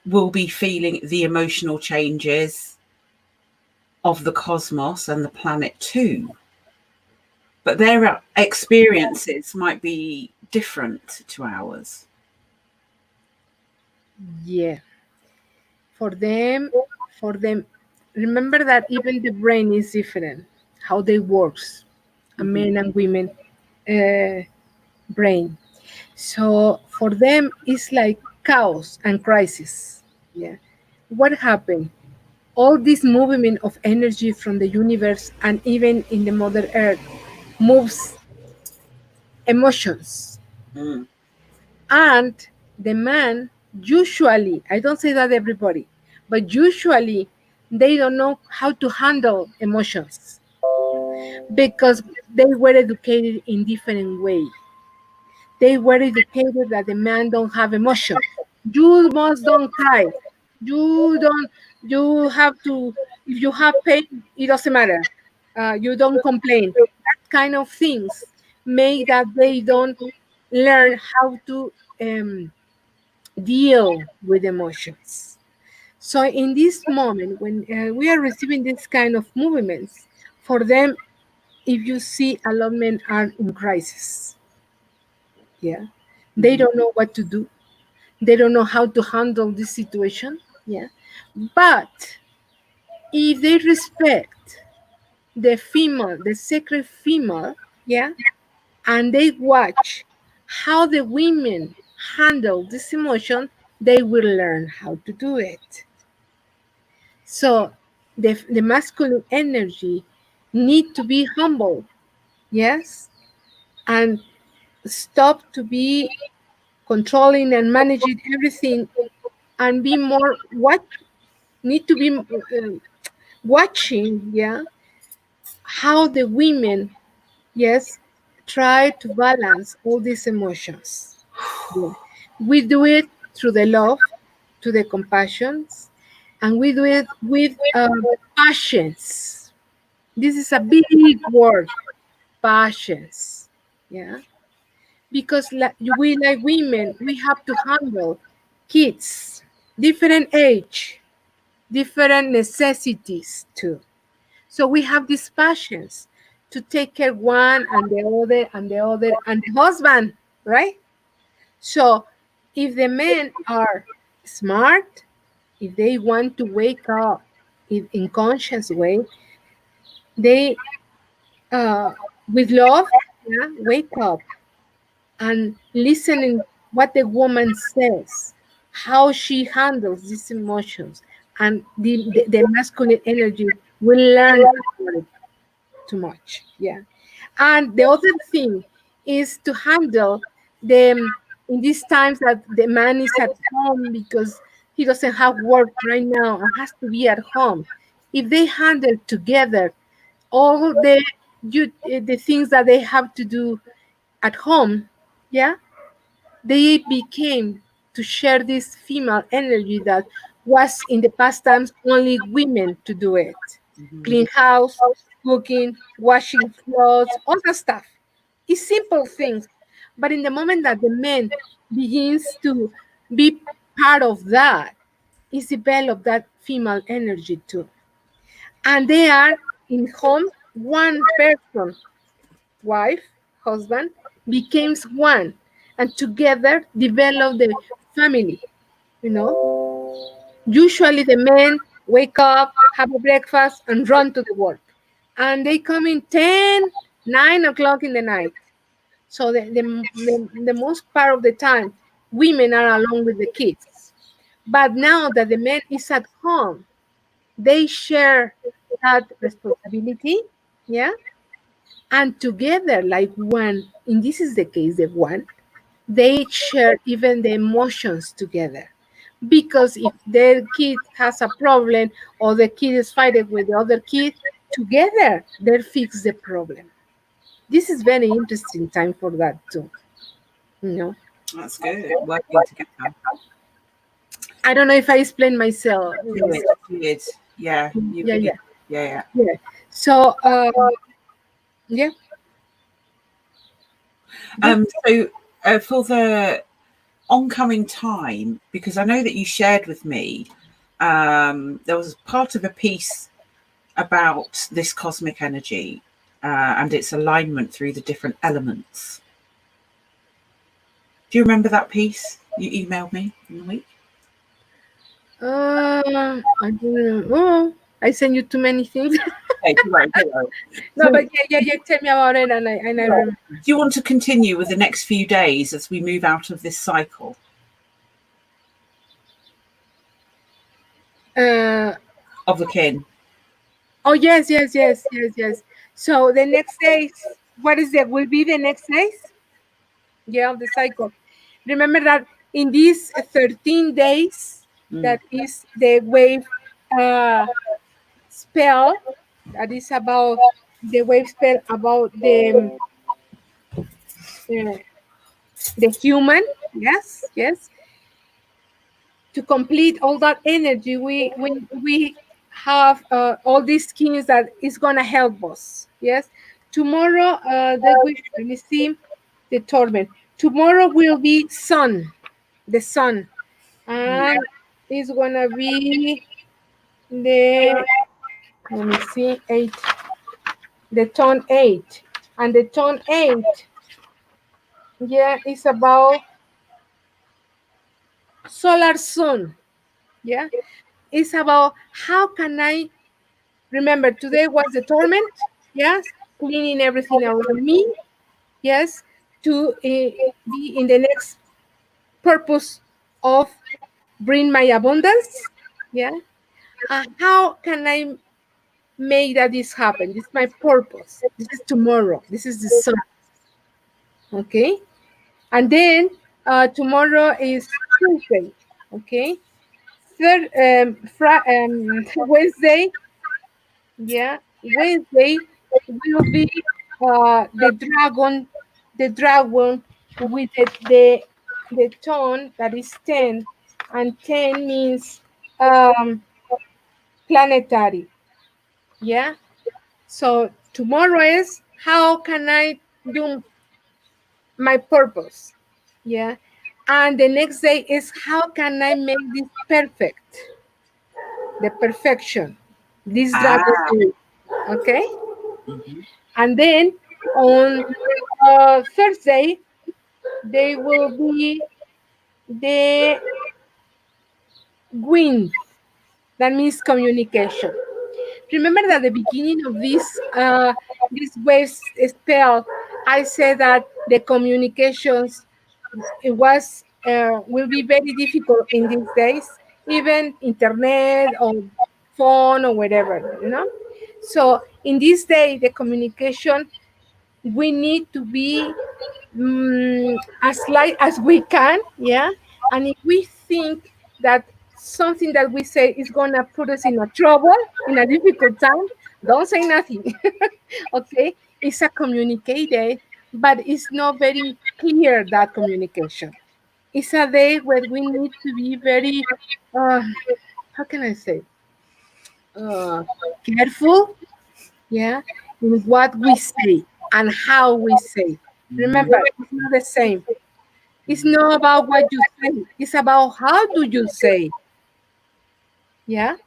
will be feeling the emotional changes of the cosmos and the planet too. But their experiences might be different to ours. Yeah. For them, for them, remember that even the brain is different. How they works, a Mm-hmm. men and women brain. So for them, it's like chaos and crisis. Yeah. What happened? All this movement of energy from the universe and even in the Mother Earth moves emotions. Mm. And the man, usually, I don't say that everybody, but usually they don't know how to handle emotions because they were educated in different way. They were educated that the man don't have emotion. You must don't cry. You don't. You have to. If you have pain, it doesn't matter. You don't complain. That kind of things make that they don't learn how to deal with emotions. So in this moment, when we are receiving this kind of movements, for them, if you see a lot of men are in crisis, yeah, they Mm-hmm. don't know what to do. They don't know how to handle this situation, yeah. But if they respect the female, the sacred female, yeah, and they watch how the women handle this emotion, they will learn how to do it. So the masculine energy need to be humble, yes, and stop to be controlling and managing everything and be more need to be watching, yeah, how the women, yes, try to balance all these emotions. Yeah. We do it through the love, to the compassions, and we do it with passions. This is a big word, passions. Yeah, because we like women, we have to handle kids, different age, different necessities too. So we have these passions to take care one and the other and the other and the husband, right? So if the men are smart, if they want to wake up in conscious way, they with love, yeah, wake up and listening what the woman says, how she handles these emotions, and the masculine energy will learn about it too much. Yeah. And the other thing is to handle them in these times that the man is at home because he doesn't have work right now and has to be at home. If they handle together all the things that they have to do at home, yeah, they became to share this female energy that was in the past times only women to do it. Clean house, cooking, washing clothes, all that stuff. It's simple things. But in the moment that the man begins to be part of that, is develop that female energy too. And they are in home one person, wife, husband, becomes one, and together develop the family. You know, usually the men wake up, have a breakfast, and run to the work, and they come in 10, 9 o'clock in the night. So the most part of the time, women are along with the kids. But now that the man is at home, they share that responsibility, yeah, and together like one, and this is the case of one, they share even the emotions together, because if their kid has a problem or the kid is fighting with the other kid, together they fix the problem. This is very interesting time for that too, you know. That's good. Working together. I don't know if I explained myself. Good, good. Yeah, you Yeah, did. yeah, Yeah, yeah. So yeah, yeah. So for the oncoming time, because I know that you shared with me, there was part of a piece about this cosmic energy and its alignment through the different elements. Do you remember that piece you emailed me in the week? I don't know. Oh, I send you too many things. Okay, don't worry, don't worry. No, So, but yeah, tell me about it, and I yeah. remember. Do you want to continue with the next few days as we move out of this cycle Uh, of the kin? oh yes. So the next days, what is that? Will be the next days? Yeah, of the cycle. Remember that in these 13 days, Mm. that is the wave uh, spell. That is about the wave spell about uh, the human. Yes. To complete all that energy, we have all these skins that is gonna help us. Yes. Tomorrow, let me see the torment. Tomorrow will be sun, the sun, and it's gonna be the, let me see, eight, the tone eight, and the tone eight, yeah, it's about solar sun. Yeah, it's about how can I remember today was the torment, yes, cleaning everything around me, yes, to be in the next purpose of bring my abundance, yeah. How can I make that this happen? This is my purpose. This is tomorrow. This is the sun, okay. And then tomorrow is Tuesday, okay. third Wednesday, yeah, Wednesday will be the dragon with the tone that is 10, and 10 means um, planetary. Yeah. So tomorrow is how can I do my purpose? Yeah. And the next day is how can I make this perfect? The perfection. This dragon. Ah. Okay. Mhm. And then on Thursday, they will be the wind. That means communication. Remember that at the beginning of this wave spell, I said that the communications it was will be very difficult in these days, even internet or phone or whatever, you know. So in this day, the communication we need to be as light as we can, yeah. And if we think that something that we say is gonna put us in a trouble, in a difficult time, don't say nothing. Okay, it's a communicated, but it's not very clear that communication. It's a day where we need to be very, uh, how can I say, uh, careful, yeah, in what we say and how we say. Remember, it's not the same. It's not about what you say. It's about how do you say. Yeah.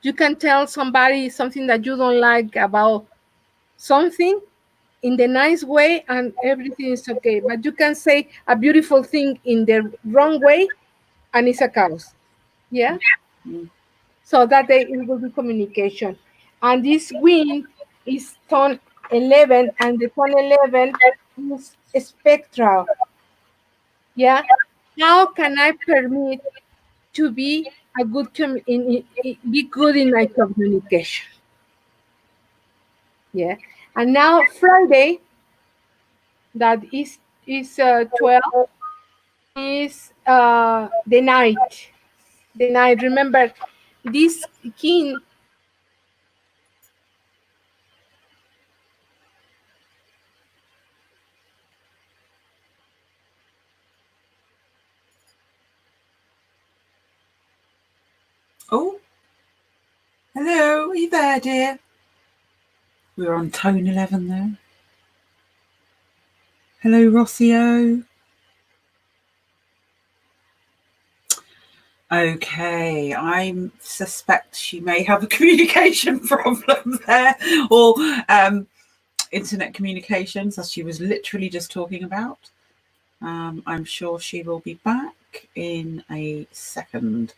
You can tell somebody something that you don't like about something in the nice way and everything is okay. But you can say a beautiful thing in the wrong way and it's a chaos. Yeah. Mm. So that day it will be communication. And this wind is tone 11 and the tone 11 is spectral. Yeah. How can I permit to be a good be good in my communication? Yeah. And now Friday, that is 12, is the night. The night. Remember, this king. Oh, hello. Are you there, dear? We're on tone 11 there. Hello, Rossio. Okay, I suspect she may have a communication problem there, or internet communications, as she was literally just talking about. I'm sure she will be back in a second.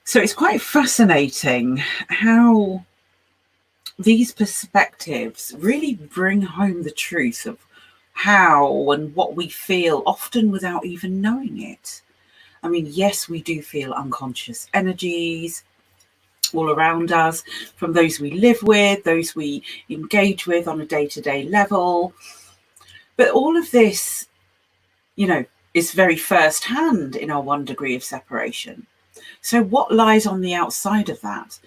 So it's quite fascinating how these perspectives really bring home the truth of how and what we feel, often without even knowing it. I mean, yes, we do feel unconscious energies all around us, from those we live with, those we engage with on a day-to-day level. But all of this, is very first-hand in our 1 degree of separation. So what lies on the outside of that?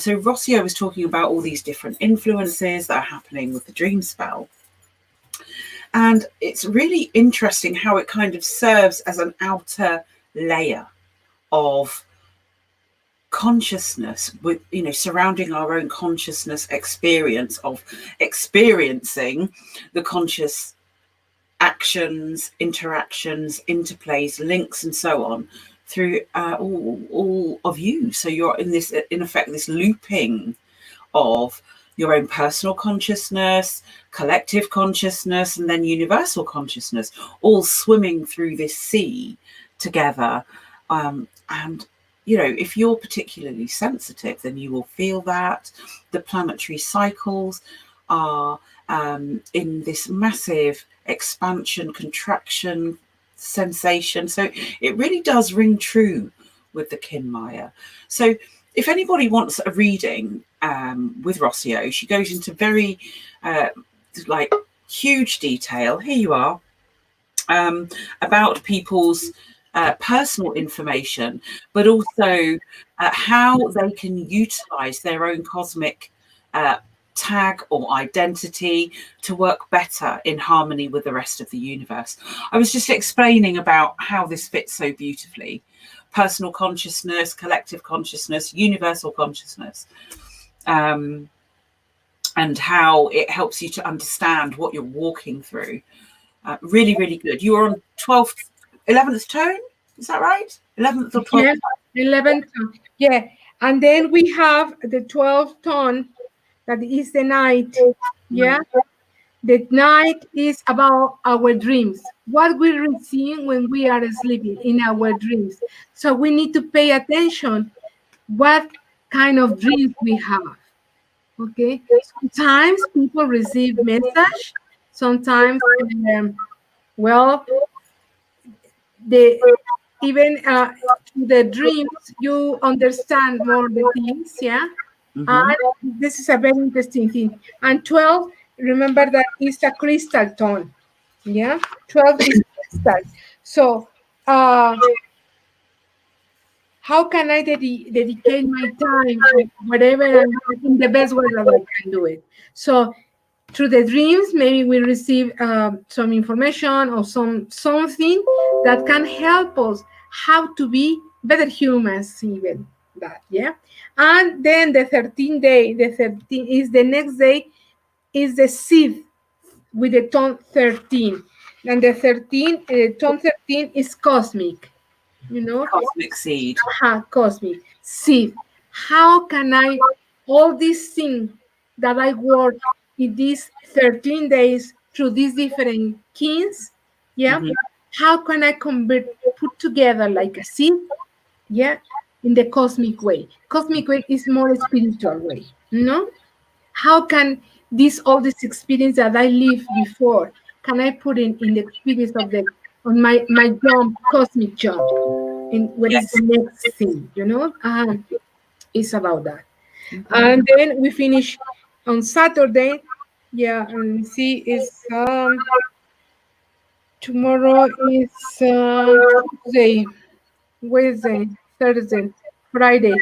So Rossio was talking about all these different influences that are happening with the dream spell. And it's really interesting how it kind of serves as an outer layer of consciousness, with surrounding our own consciousness experience of experiencing the conscious actions, interactions, interplays, links, and so on through all of you. So you're in effect, this looping of your own personal consciousness, collective consciousness, and then universal consciousness, all swimming through this sea together. And if you're particularly sensitive, then you will feel that the planetary cycles are in this massive expansion, contraction sensation. So it really does ring true with the Kinmaya. So if anybody wants a reading with Rossio, she goes into very huge detail. Here you are, about people's personal information, but also how they can utilize their own cosmic tag or identity to work better in harmony with the rest of the universe. I was just explaining about how this fits so beautifully. Personal consciousness, collective consciousness, universal consciousness, and how it helps you to understand what you're walking through. Really, really good. You are on 12th, 11th tone, is that right? 11th or 12th? Yeah, 11th tone. Yeah, and then we have the 12th tone, that is the night. Yeah, the night is about our dreams, what we receive when we are sleeping in our dreams. So we need to pay attention what kind of dreams we have. Okay, sometimes people receive message, sometimes well, the even through the dreams you understand more the things. Yeah. And this is a very interesting thing. And 12, remember that is a crystal tone. Yeah, 12 is crystal. So how can I dedicate my time or whatever in the best way that I can do it? So through the dreams, maybe we receive some information or something that can help us how to be better humans, even that. Yeah. And then the 13th day, the 13th is the next day, is the seed with the tone 13. And the 13, tone 13 is cosmic, Cosmic seed. Cosmic seed. How can I, all these things that I work in these 13 days through these different kings, yeah, how can I put together like a seed, yeah, in the cosmic way? Cosmic way is more spiritual way, How can all this experience that I lived before, can I put in the experience of on my jump, cosmic jump? In what is the next thing, it's about that. And then we finish on Saturday. Yeah, and see, is tomorrow is Tuesday, Wednesday, Thursday, Friday.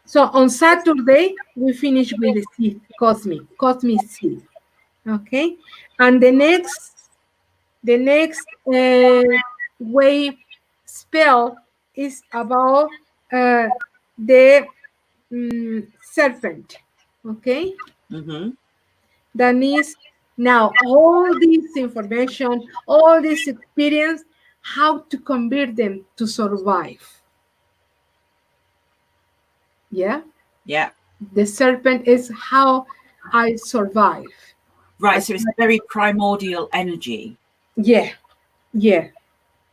So on Saturday we finish with the seed, cosmic seed. Okay, and the next wave spell is about the serpent. Okay, that means now all this information, all this experience, how to convert them to survive. Yeah. The serpent is how I survive. Right, so it's a very primordial energy. Yeah,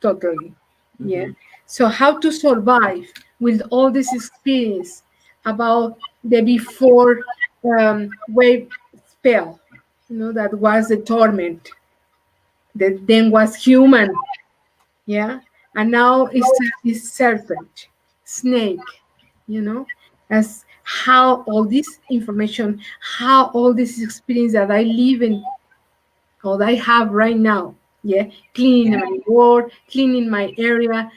totally. Yeah. So how to survive with all this experience about the before wave spell, that was the torment, that then was human, yeah, and now it's serpent, snake, as how all this information, how all this experience that I live in, or that I have right now, yeah, cleaning my world, cleaning my area,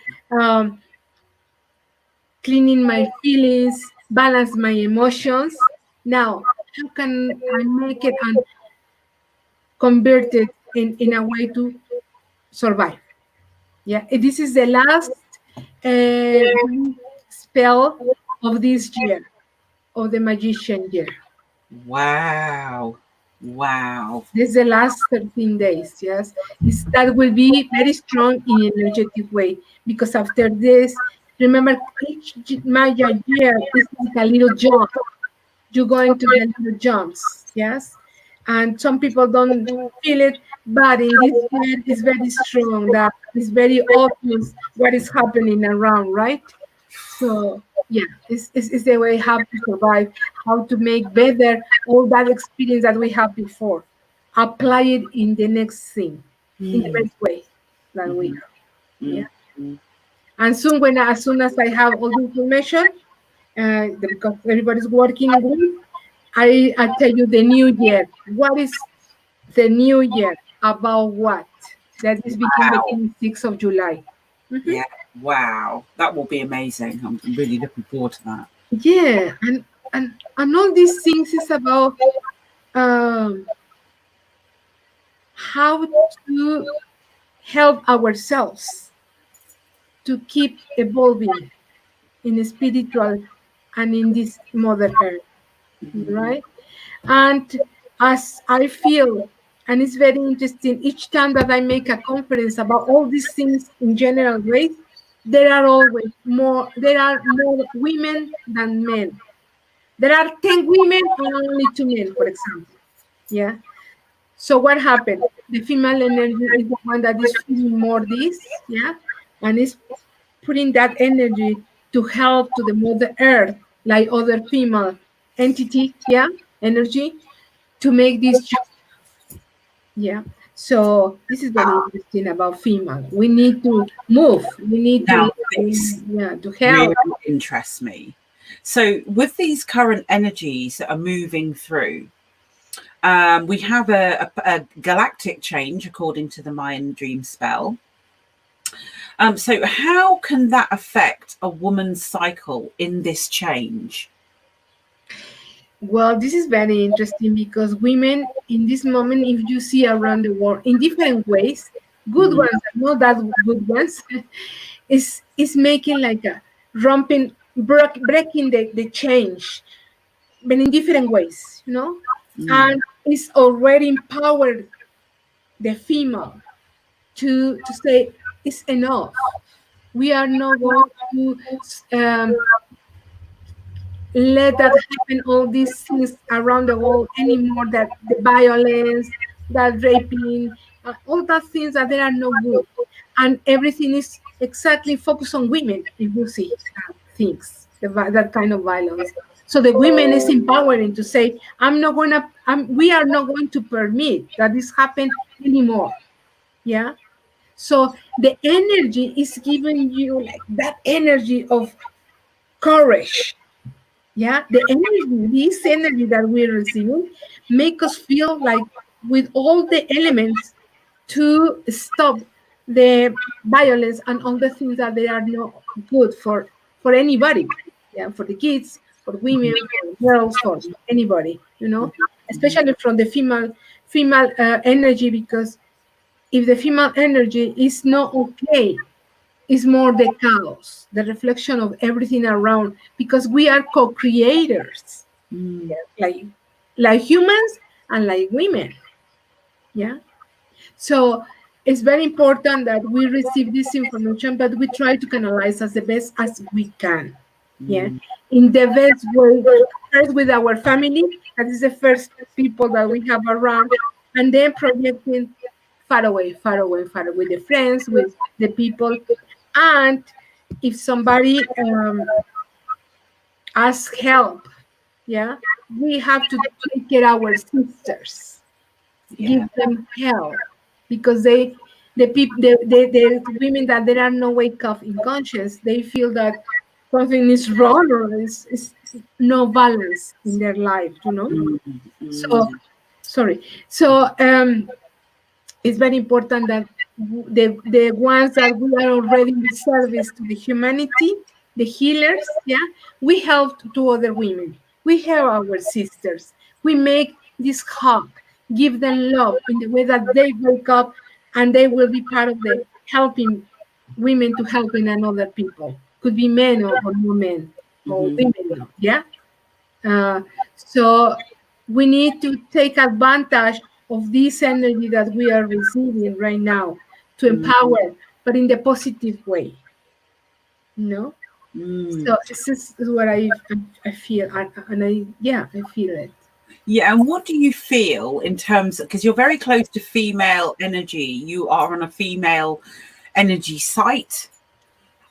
cleaning my feelings, balance my emotions. Now, how can I make it and convert it in a way to survive? Yeah, this is the last spell of this year, of the magician year. Wow. This is the last 13 days, yes. That will be very strong in energetic way, because after this, remember, each Maya year is like a little jump. You go into the little jumps, yes? And some people don't feel it, but in this year it's very strong, that it's very obvious what is happening around, right? So yeah, it's the way how to survive, how to make better all that experience that we have before. Apply it in the next thing, in the best way that we have. Yeah. And soon, as soon as I have all the information, because everybody's working with, I tell you the new year. What is the new year about? What? That is begin the 26th of July. Yeah. Wow, that will be amazing. I'm really looking forward to that. Yeah, and all these things is about um, how to help ourselves to keep evolving in spiritual and in this Mother Earth, Mhm. right? And as I feel, and it's very interesting, each time that I make a conference about all these things in general ways, there are more women than men. There are 10 women and only 2 men, for example. Yeah. So what happened? The female energy is the one that is feeling more this, yeah, and is putting that energy to help to the Mother Earth, like other female entity, yeah, energy to make this job, yeah. So this is very Ah, interesting about female. We need to move. We need to, now this yeah, to really help. interests me. So, with these current energies that are moving through, we have a galactic change according to the Mayan dream spell. So, how can that affect a woman's cycle in this change? Well, this is very interesting because women in this moment, if you see around the world in different ways, good Mm, ones and not that good ones, is making like a breaking the change, but in different ways, mm, and it's already empowered the female to say it's enough. We are not going to um, let that happen all these things around the world anymore, that the violence, that raping, all that things that they are no good, and everything is exactly focused on women. If you see things, that kind of violence, so the women is empowering to say, we are not going to permit that this happen anymore. Yeah. So the energy is giving you like that energy of courage. Yeah, the energy, this energy that we're receiving, make us feel like with all the elements to stop the violence and all the things that they are not good for anybody. Yeah, for the kids, for women, for girls, for anybody. mhm, Especially from the female energy, because if the female energy is not okay, is more the chaos, the reflection of everything around, because we are co-creators, mm, like humans and like women. Yeah. So it's very important that we receive this information, but we try to canalize as the best as we can. Yeah. mm, In the best way, first with our family, that is the first people that we have around, and then projecting far away, far away, far away, with the friends, with the people. And if somebody asks help, yeah, we have to take care of our sisters, yeah. give them help, because the people, the women that there are no wake up in conscience, they feel that something is wrong or is no balance in their life. Mm, So mm, sorry. So it's very important that the ones that we are already in the service to the humanity, the healers, yeah, we help to other women. We help our sisters. We make this hug, give them love in the way that they wake up, and they will be part of the helping women to helping another people. Could be men or no men or mhm, women, yeah. Uh, so we need to take advantage of this energy that we are receiving right now to mm, empower, but in the positive way, you know. mm. So this is what I feel, and I feel it. Yeah, and what do you feel in terms of, because you're very close to female energy, you are on a female energy site.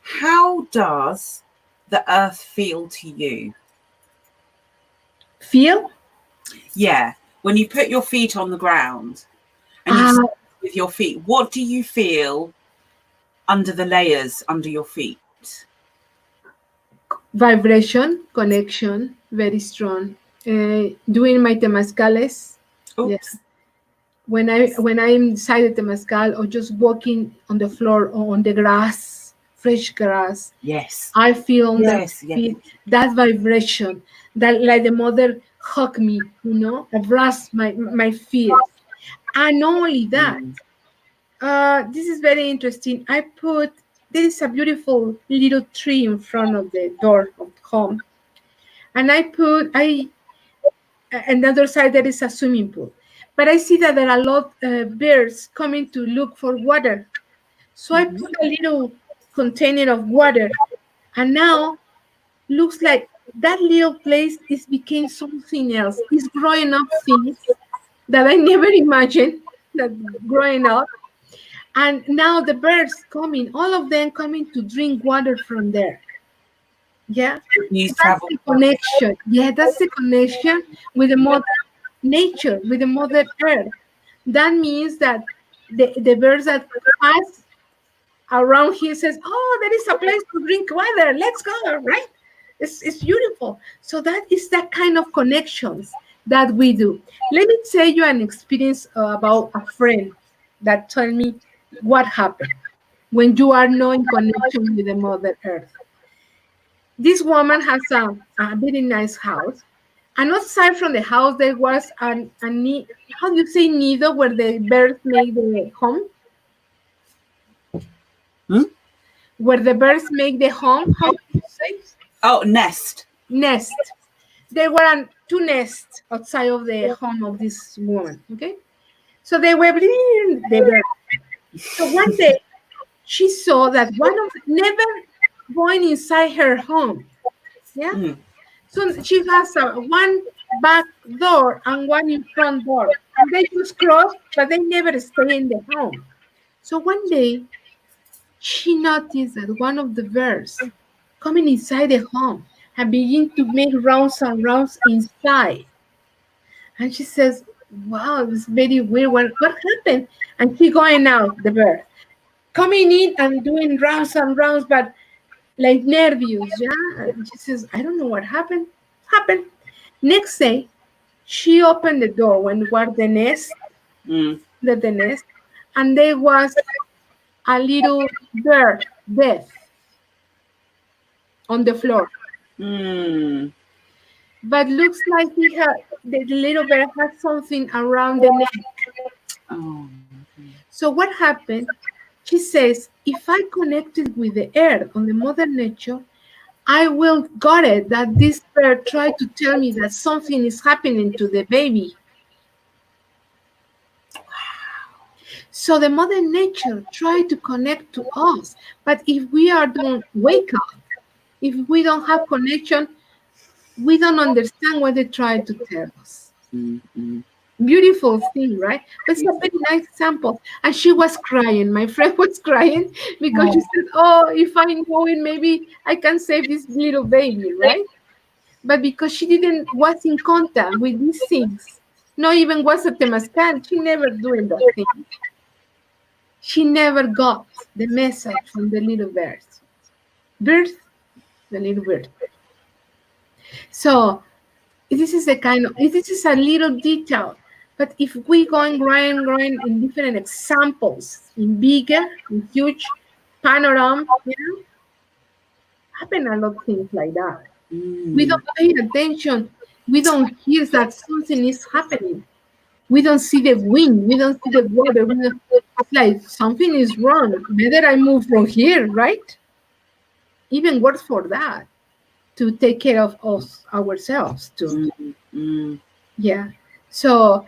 How does the earth feel to you? Feel, Yeah, when you put your feet on the ground and you uh, stand with your feet, what do you feel under the layers under your feet? vibration, connection, very strong. Doing my temazcales, yeah. Oops. When I'm inside the temazcal or just walking on the floor or on the grass fresh grass. Yes. I feel on the Yes. Yes. feet that vibration, that like the mother hug me, rest my feet. And not only that, Mm. this is very interesting. There is a beautiful little tree in front of the door of home, and another side there is a swimming pool. But I see that there are a lot birds coming to look for water. So I put a little container of water, and now looks like that little place is became something else. It's growing up things that I never imagined that growing up. And now the birds coming, all of them coming to drink water from there. Yeah, Use that's travel. the connection. Yeah, that's the connection with the mother nature, with the mother earth. That means that the birds that pass around here says, "Oh, there is a place to drink water. Let's go!" Right? It's beautiful. So that is that kind of connections that we do. Let me tell you an experience about a friend that told me what happened when you are not in connection with the Mother Earth. This woman has a very nice house, and outside from the house there was how do you say nido where the birds make the home? Hmm? Where the birds make the home? How do you say? Oh, nest. Nest. There were two nests outside of the home of this woman. Okay, so they were breeding the birds. So one day she saw that one of never going inside her home. Yeah. Mm. So she has one back door and one in front door. And they just cross, but they never stay in the home. So one day she noticed that one of the birds coming inside the home and begin to make rounds and rounds inside. And she says, wow, it's very weird. What happened? And she going out, the bird. Coming in and doing rounds and rounds, but like nervous, yeah. And she says, I don't know what happened. Happened. Next day, she opened the door when was Mm. the nest, and there was a little bird dead on the floor. Mm. But looks like the little bird had something around the neck. Oh. So what happened? She says, if I connected with the earth on the mother nature, I will got it that this bird tried to tell me that something is happening to the baby. So the mother nature tried to connect to us. But if we don't wake up, if we don't have connection, we don't understand what they try to tell us. Mm. Beautiful thing, right? But it's a very nice example. And she was crying. My friend was crying because she said, oh, if I know it, maybe I can save this little baby, right? But because she didn't was in contact with these things, not even was a Temazcal, she never doing that thing. She never got the message from the little birds. Birth, the little bird. So this is this is a little detail, but if we going in different examples, in bigger, in huge panorama, happen a lot of things like that. We don't pay attention. We don't hear that something is happening. We don't see the wind. We don't see the water. It's like something is wrong. Better I move from here, right? Even worse for that, to take care of us ourselves too. Yeah. So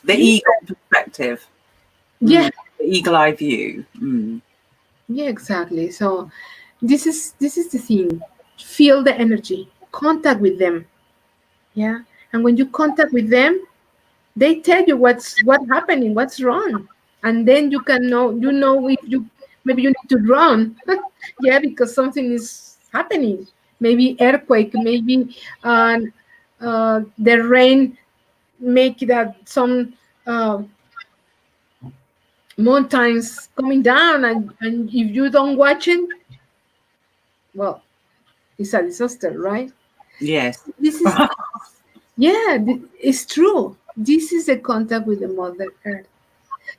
The eagle perspective. yeah, The eagle eye view. yeah, exactly. So this is the thing. Feel the energy. Contact with them. Yeah. And when you contact with them, they tell you what's happening, what's wrong. And then you can know if you maybe you need to run. Yeah, because something is happening. Maybe earthquake, maybe the rain make that some mountains coming down, and if you don't watch it, well, it's a disaster, right? Yes. This is it's true. This is the contact with the Mother Earth.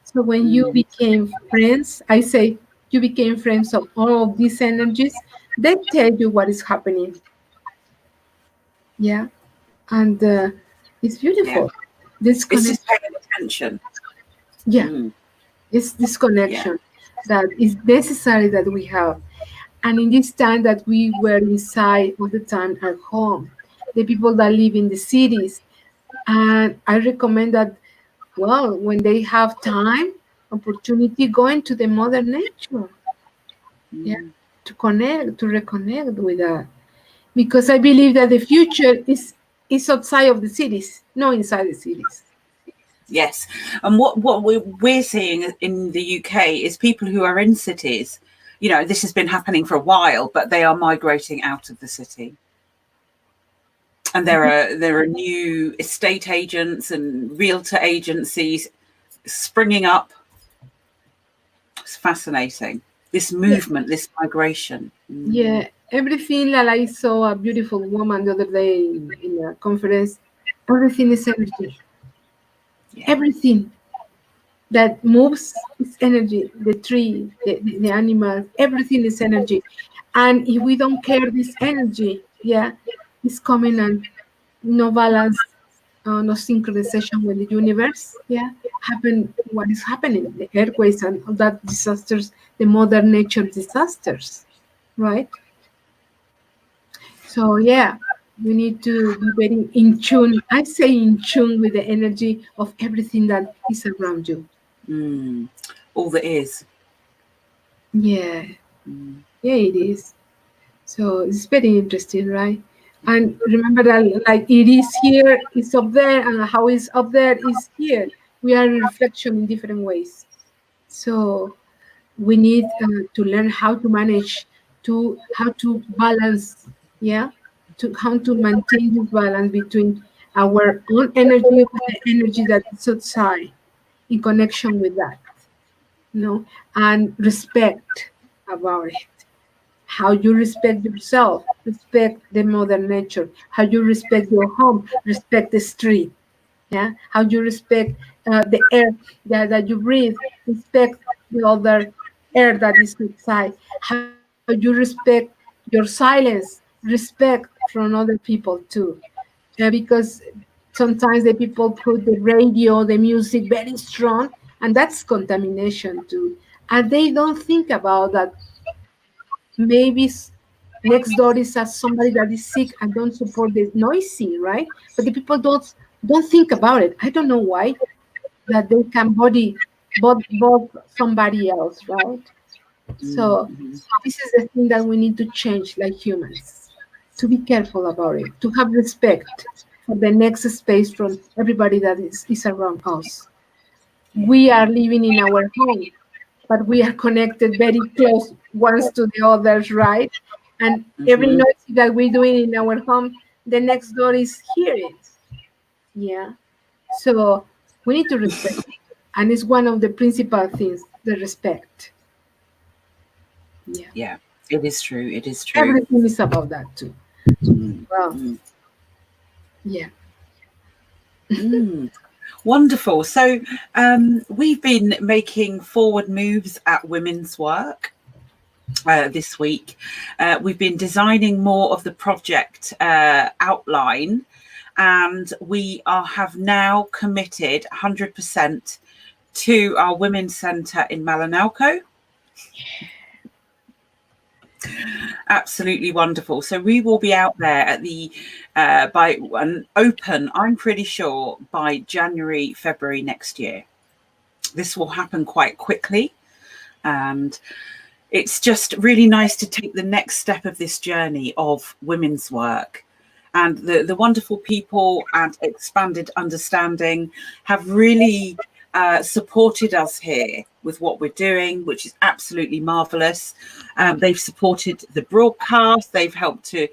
So when you became friends, I say you became friends of all of these energies, they tell you what is happening. Yeah. And it's Yeah. beautiful. This It's connection. just paying attention. Yeah. Mm. It's this Yeah. connection that is necessary that we have. And in this time that we were inside all the time at home, the people that live in the cities, and I recommend that, well, when they have time, opportunity, go into the mother nature, yeah, Mm. to connect, to reconnect with that. Because I believe that the future is outside of the cities, not inside the cities. Yes. And what we're seeing in the UK is people who are in cities, you know, this has been happening for a while, but they are migrating out of the city. And there are new estate agents and realtor agencies springing up. It's fascinating. This Yeah, movement, this migration. Mm. yeah. Everything that I saw a beautiful woman the other day in a conference, everything is energy. Yeah. Everything that moves is energy. The tree, the animal, everything is energy. And if we don't care this energy, yeah, it's coming and no balance, no synchronization with the universe, yeah, happen what is happening, the earthquakes and all that disasters, the mother nature disasters, right? So yeah, we need to be very in tune. I say in tune with the energy of everything that is around you. Mm. All that is. Yeah, Mm. yeah, it is. So it's very interesting, right? And remember that, like, it is here, it's up there, and how it's up there is here. We are a reflection in different ways. So we need to learn how to manage, to how to balance, yeah, to how to maintain this balance between our own energy with the energy that is outside, in connection with that, you know, and respect about it. How you respect yourself, respect the mother nature, how you respect your home, respect the street, yeah, how you respect the air that you breathe, respect the other air that is outside, how you respect your silence, respect from other people too. Because sometimes the people put the radio, the music very strong, and that's contamination too, and they don't think about that. Maybe next door is somebody that is sick and don't support the noisy, right? But the people don't think about it. I don't know why, that they can both somebody else, right? So Mm. this is the thing that we need to change, like humans, to be careful about it, to have respect for the next space from everybody that is around us. Yeah. We are living in our home, but we are connected very close ones to the others, right? And every Mm-hmm. noise that we're doing in our home, the next door is hearing. Yeah. So we need to respect. And it's one of the principal things, the respect. Yeah. Yeah. It is true. It is true. Everything is about that too. Mm. Well, Mm. yeah. Mm. Wonderful. So we've been making forward moves at women's work this week. We've been designing more of the project outline, and we have now committed 100% to our Women's Centre in Malinalco. Absolutely wonderful. So we will be out there at the by an open, I'm pretty sure, by January, February next year. This will happen quite quickly, and it's just really nice to take the next step of this journey of women's work. And the wonderful people at Expanded Understanding have really supported us here with what we're doing, which is absolutely marvelous. They've supported the broadcast. They've helped to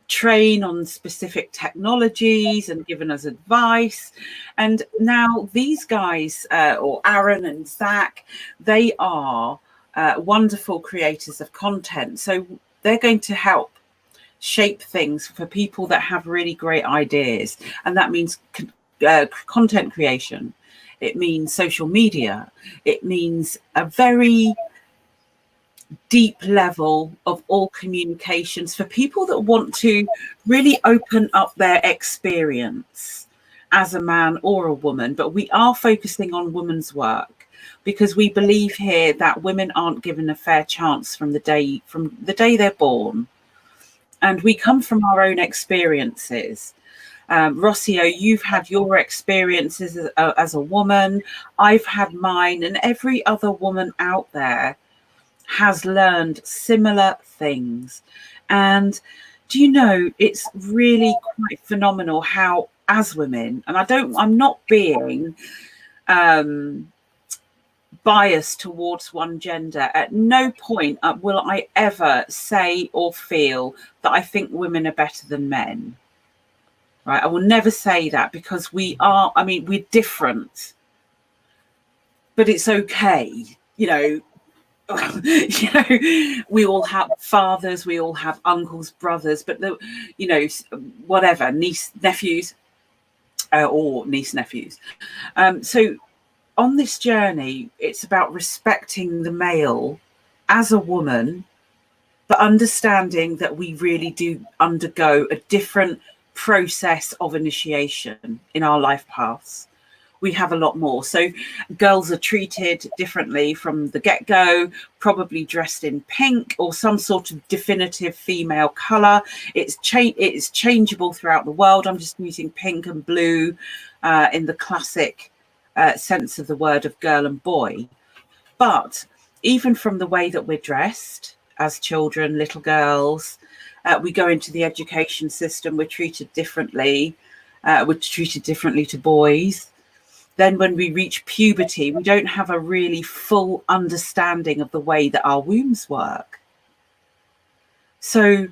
train on specific technologies and given us advice. And now these guys, or Aaron and Zach, they are wonderful creators of content. So they're going to help shape things for people that have really great ideas. And that means content creation. it means social media, it means a very deep level of all communications for people that want to really open up their experience as a man or a woman. But we are focusing on women's work because we believe here that women aren't given a fair chance from the day they're born. And we come from our own experiences. Rossio, you've had your experiences as a woman. I've had mine, and every other woman out there has learned similar things. And do you know, it's really quite phenomenal how, as women, and I'm not being biased towards one gender. At no point will I ever say or feel that I think women are better than men. Right? I will never say that, because we're different, but it's okay. You know, we all have fathers, we all have uncles, brothers, but whatever, nephews, or niece nephews. So on this journey, it's about respecting the male as a woman, but understanding that we really do undergo a different process of initiation in our life paths. We have a lot more. So girls are treated differently from the get-go, probably dressed in pink or some sort of definitive female color. It's changeable throughout the world. I'm just using pink and blue in the classic sense of the word of girl and boy. But even from the way that we're dressed as children, little girls, we go into the education system, we're treated differently. We're treated differently to boys. Then when we reach puberty, we don't have a really full understanding of the way that our wombs work. So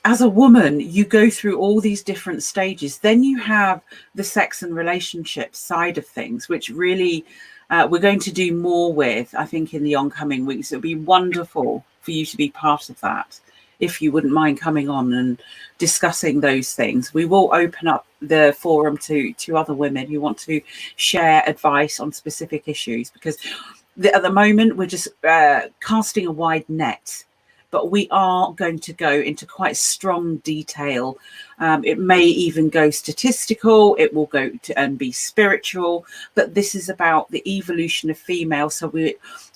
as a woman, you go through all these different stages. Then you have the sex and relationships side of things, which really we're going to do more with, I think, in the oncoming weeks. It would be wonderful for you to be part of that, if you wouldn't mind coming on and discussing those things. We will open up the forum to other women who want to share advice on specific issues, because at the moment we're just casting a wide net, but we are going to go into quite strong detail. It may even go statistical, it will go to and be spiritual, but this is about the evolution of female. So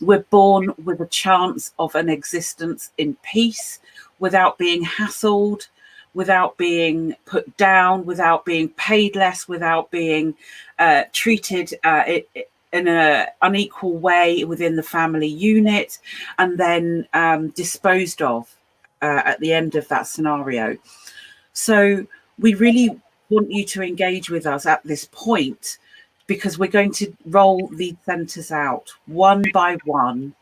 we're born with a chance of an existence in peace, without being hassled, without being put down, without being paid less, without being treated in an unequal way within the family unit, and then disposed of at the end of that scenario. So we really want you to engage with us at this point, because we're going to roll these centres out one by one,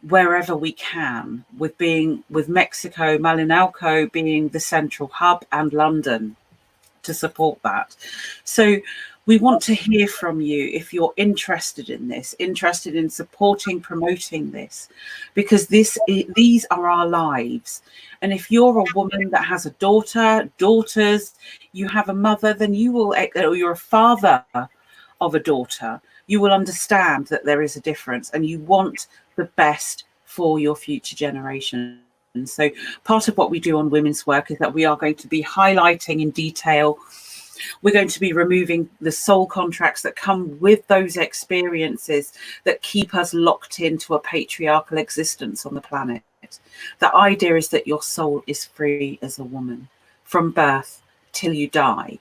wherever we can, with Mexico, Malinalco being the central hub, and London to support that. So we want to hear from you if you're interested in this, interested in supporting, promoting this, because these are our lives. And if you're a woman that has a daughters, you have a mother, then or you're a father of a daughter, you will understand that there is a difference, and you want the best for your future generation. And so part of what we do on women's work is that we are going to be highlighting in detail. We're going to be removing the soul contracts that come with those experiences that keep us locked into a patriarchal existence on the planet. The idea is that your soul is free as a woman from birth till you die.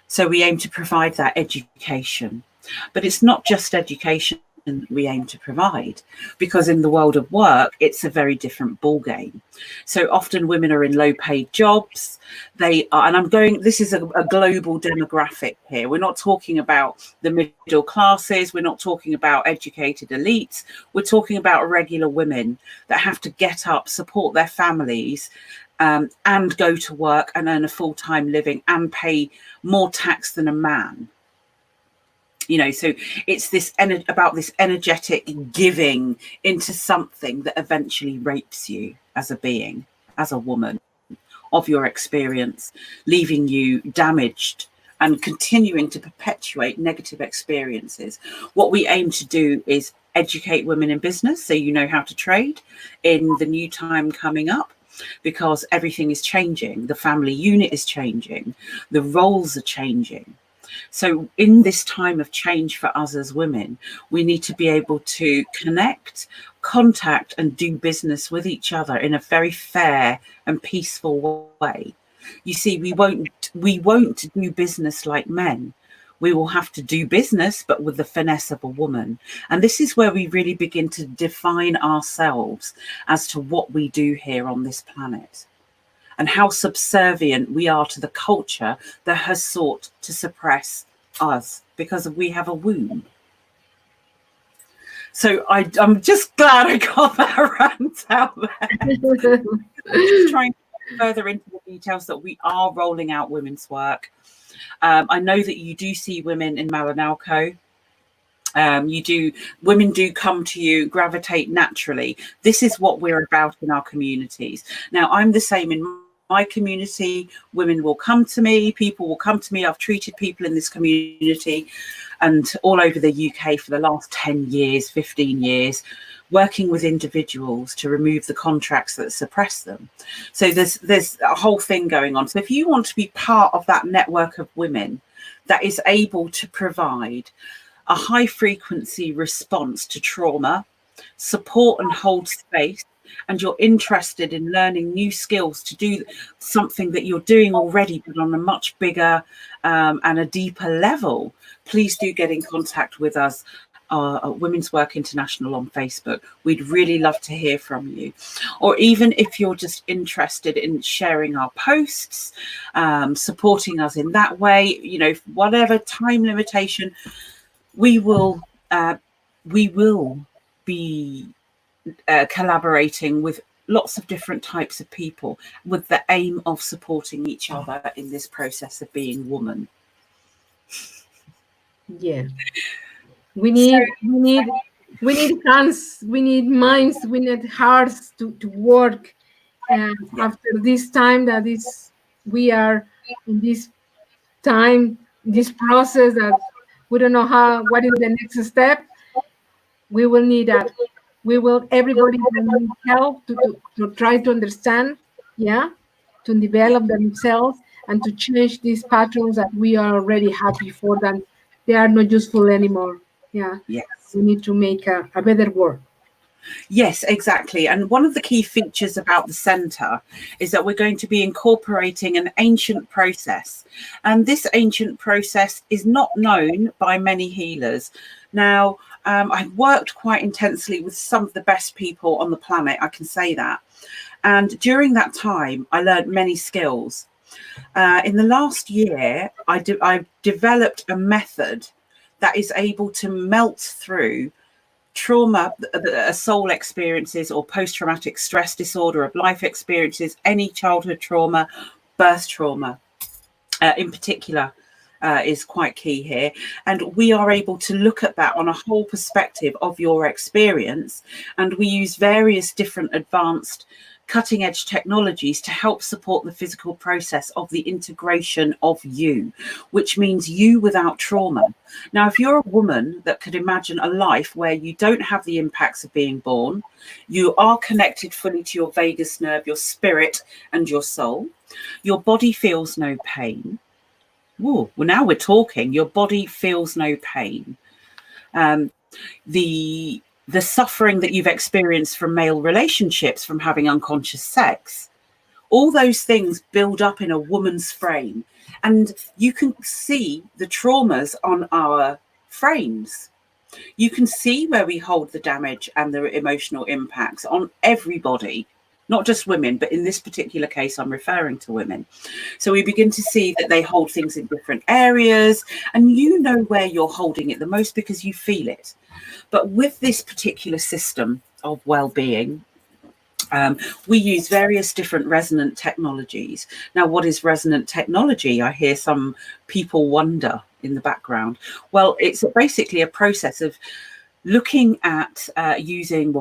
So we aim to provide that education. But it's not just education that we aim to provide, because in the world of work, it's a very different ballgame. So often women are in low-paid jobs. This is a global demographic here. We're not talking about the middle classes. We're not talking about educated elites. We're talking about regular women that have to get up, support their families, and go to work and earn a full-time living and pay more tax than a man. So it's about this energetic giving into something that eventually rapes you as a being, as a woman, of your experience, leaving you damaged and continuing to perpetuate negative experiences. What we aim to do is educate women in business so you know how to trade in the new time coming up, because everything is changing. The family unit is changing. The roles are changing. So in this time of change for us as women, we need to be able to connect, contact, and do business with each other in a very fair and peaceful way. You see, we won't do business like men. We will have to do business, but with the finesse of a woman. And this is where we really begin to define ourselves as to what we do here on this planet, and how subservient we are to the culture that has sought to suppress us because we have a womb. So I'm just glad I got that rant out there. Just trying to get further into the details that we are rolling out women's work. I know that you do see women in Malinalco. Women do come to you, gravitate naturally. This is what we're about in our communities. Now, I'm the same in my community. Women will come to me, people will come to me. I've treated people in this community and all over the UK for the last 10 years, 15 years, working with individuals to remove the contracts that suppress them. So there's a whole thing going on. So if you want to be part of that network of women that is able to provide a high frequency response to trauma, support and hold space, and you're interested in learning new skills to do something that you're doing already, but on a much bigger and a deeper level, please do get in contact with us at Women's Work International on Facebook. We'd really love to hear from you. Or even if you're just interested in sharing our posts, supporting us in that way, you know, whatever time limitation, we will be collaborating with lots of different types of people with the aim of supporting each other in this process of being woman. Yeah. We need hands, we need minds, we need hearts to work. And after this time we are in this time, this process that we don't know what is the next step, we will need that. Everybody will need help to try to understand, to develop themselves and to change these patterns that we already had before, that they are not useful anymore. Yeah. Yes. We need to make a better world. Yes, exactly. And one of the key features about the centre is that we're going to be incorporating an ancient process. And this ancient process is not known by many healers. Now, I've worked quite intensely with some of the best people on the planet, I can say that. And during that time, I learned many skills. In the last year, I've developed a method that is able to melt through trauma, a soul experiences, or post-traumatic stress disorder of life experiences, any childhood trauma, birth trauma in particular is quite key here. And we are able to look at that on a whole perspective of your experience. And we use various different advanced cutting edge technologies to help support the physical process of the integration of you, which means you without trauma. Now, if you're a woman that could imagine a life where you don't have the impacts of being born, you are connected fully to your vagus nerve, your spirit and your soul, your body feels no pain. Ooh, well, now we're talking. Your body feels no pain. The suffering that you've experienced from male relationships, from having unconscious sex, all those things build up in a woman's frame. And you can see the traumas on our frames. You can see where we hold the damage and the emotional impacts on everybody, not just women, but in this particular case, I'm referring to women. So we begin to see that they hold things in different areas, and you know where you're holding it the most because you feel it. But with this particular system of well-being, we use various different resonant technologies. Now, what is resonant technology? I hear some people wonder in the background. Well, it's basically a process of looking at using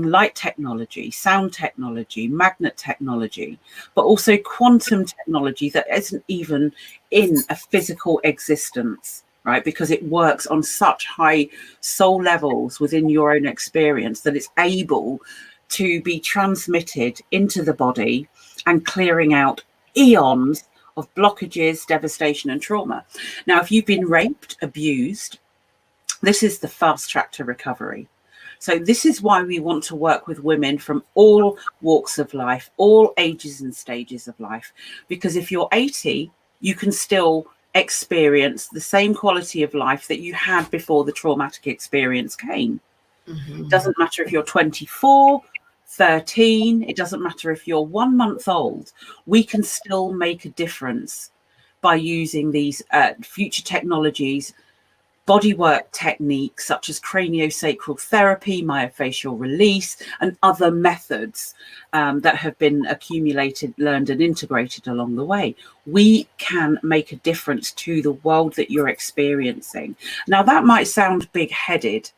light technology, sound technology, magnet technology, but also quantum technology that isn't even in a physical existence, right? Because it works on such high soul levels within your own experience that it's able to be transmitted into the body and clearing out eons of blockages, devastation, and trauma. Now, if you've been raped, abused, this is the fast track to recovery. So this is why we want to work with women from all walks of life, all ages and stages of life. Because if you're 80, you can still experience the same quality of life that you had before the traumatic experience came. It doesn't matter if you're 24, 13, it doesn't matter if you're 1 month old, we can still make a difference by using these future technologies, bodywork techniques such as craniosacral therapy, myofascial release, and other methods that have been accumulated, learned, and integrated along the way. We can make a difference to the world that you're experiencing. Now, that might sound big-headed,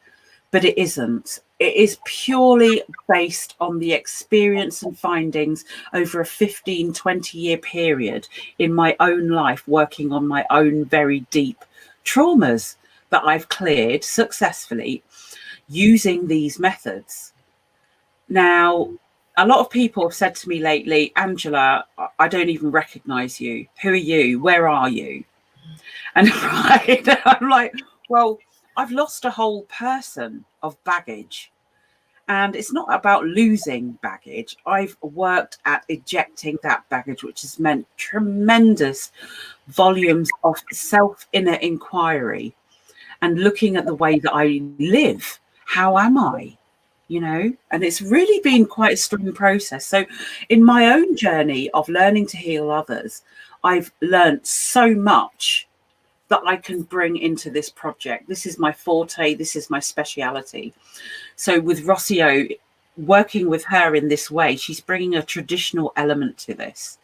but it isn't. It is purely based on the experience and findings over a 15, 20-year period in my own life, working on my own very deep traumas that I've cleared successfully using these methods. Now, a lot of people have said to me lately, Angela, I don't even recognize you. Who are you? Where are you? And I'm like, well, I've lost a whole person of baggage. And it's not about losing baggage. I've worked at ejecting that baggage, which has meant tremendous volumes of self-inner inquiry and looking at the way that I live. How am I? You know, and it's really been quite a strong process. So in my own journey of learning to heal others, I've learned so much that I can bring into this project. This is my forte. This is my speciality. So with Rocio, working with her in this way, she's bringing a traditional element to this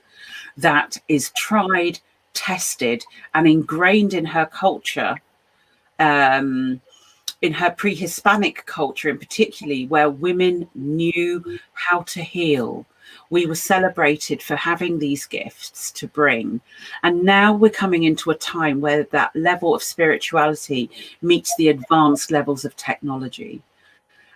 that is tried, tested, and ingrained in her culture, in her pre-Hispanic culture in particularly, where women knew how to heal. We were celebrated for having these gifts to bring. And now we're coming into a time where that level of spirituality meets the advanced levels of technology.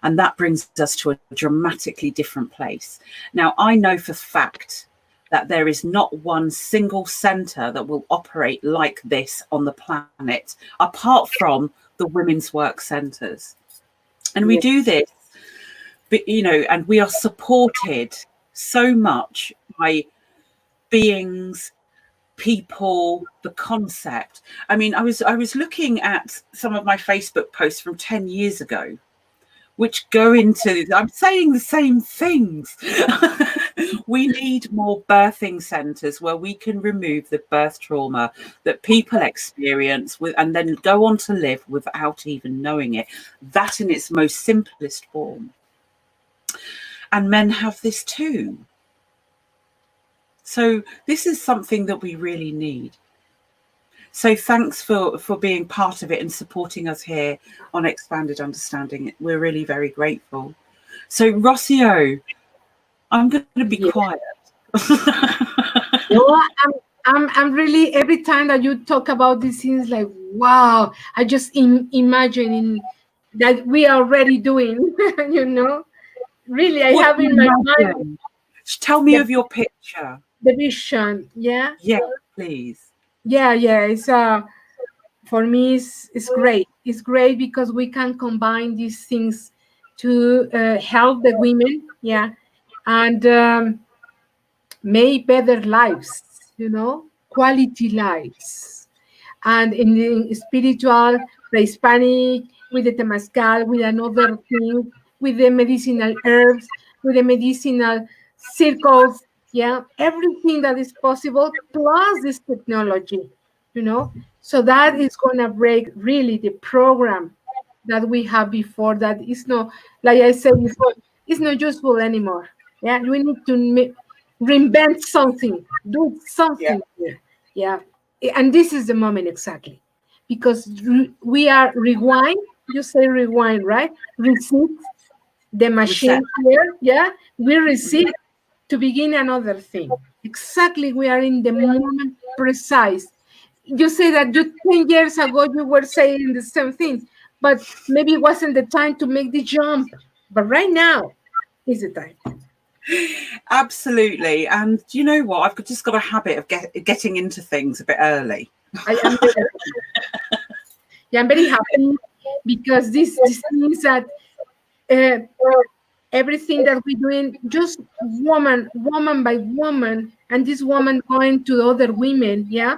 And that brings us to a dramatically different place. Now, I know for fact that there is not one single center that will operate like this on the planet, apart from the women's work centers. And we do this, but, you know, and we are supported so much by beings, people, the concept. I mean, I was looking at some of my Facebook posts from 10 years ago, which go into, I'm saying the same things. We need more birthing centers where we can remove the birth trauma that people experience with, and then go on to live without even knowing it. That in its most simplest form. And men have this too. So this is something that we really need. So thanks for being part of it and supporting us here on Expanded Understanding. We're really very grateful. So Rocio, I'm going to be quiet. No, I'm really, every time that you talk about these things, like, wow, I just imagine that we are already doing, you know, really, I have in my mind. Tell me of your picture. The vision, yeah? Yeah, please. Yeah, it's for me, it's great. It's great because we can combine these things to help the women, yeah, and make better lives, you know, quality lives. And in the spiritual, the Hispanic, with the Temazcal, with another thing, with the medicinal herbs, with the medicinal circles, yeah, everything that is possible, plus this technology, you know. So that is going to break really the program that we have before, that is not, like I said before, it's not useful anymore. Yeah, we need to reinvent something, do something here. Yeah, and this is the moment exactly, because we are rewind you say rewind, right? Reset the machine here. Yeah, we reset to begin another thing. Exactly, we are in the moment precise. You say that you 10 years ago you were saying the same thing, but maybe it wasn't the time to make the jump. But right now is the time. Absolutely. And you know what? I've just got a habit of getting into things a bit early. I am very happy. Yeah, I'm very happy because this means that uh, everything that we're doing, just woman by woman, and this woman going to other women, yeah,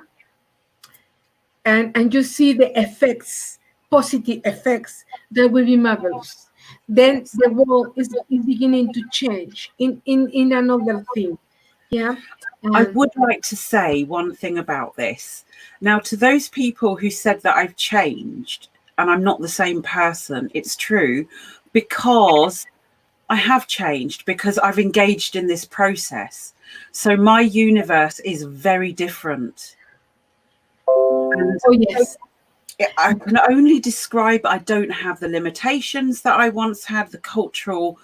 and you see the effects, positive effects, that will be marvelous. Then Yes. the world is beginning to change in another thing, yeah. I And would like to say one thing about this. Now, to those people who said that I've changed and I'm not the same person, it's true, because I have changed, because I've engaged in this process. So my universe is very different. And oh yes, I can only describe, I don't have the limitations that I once had, the cultural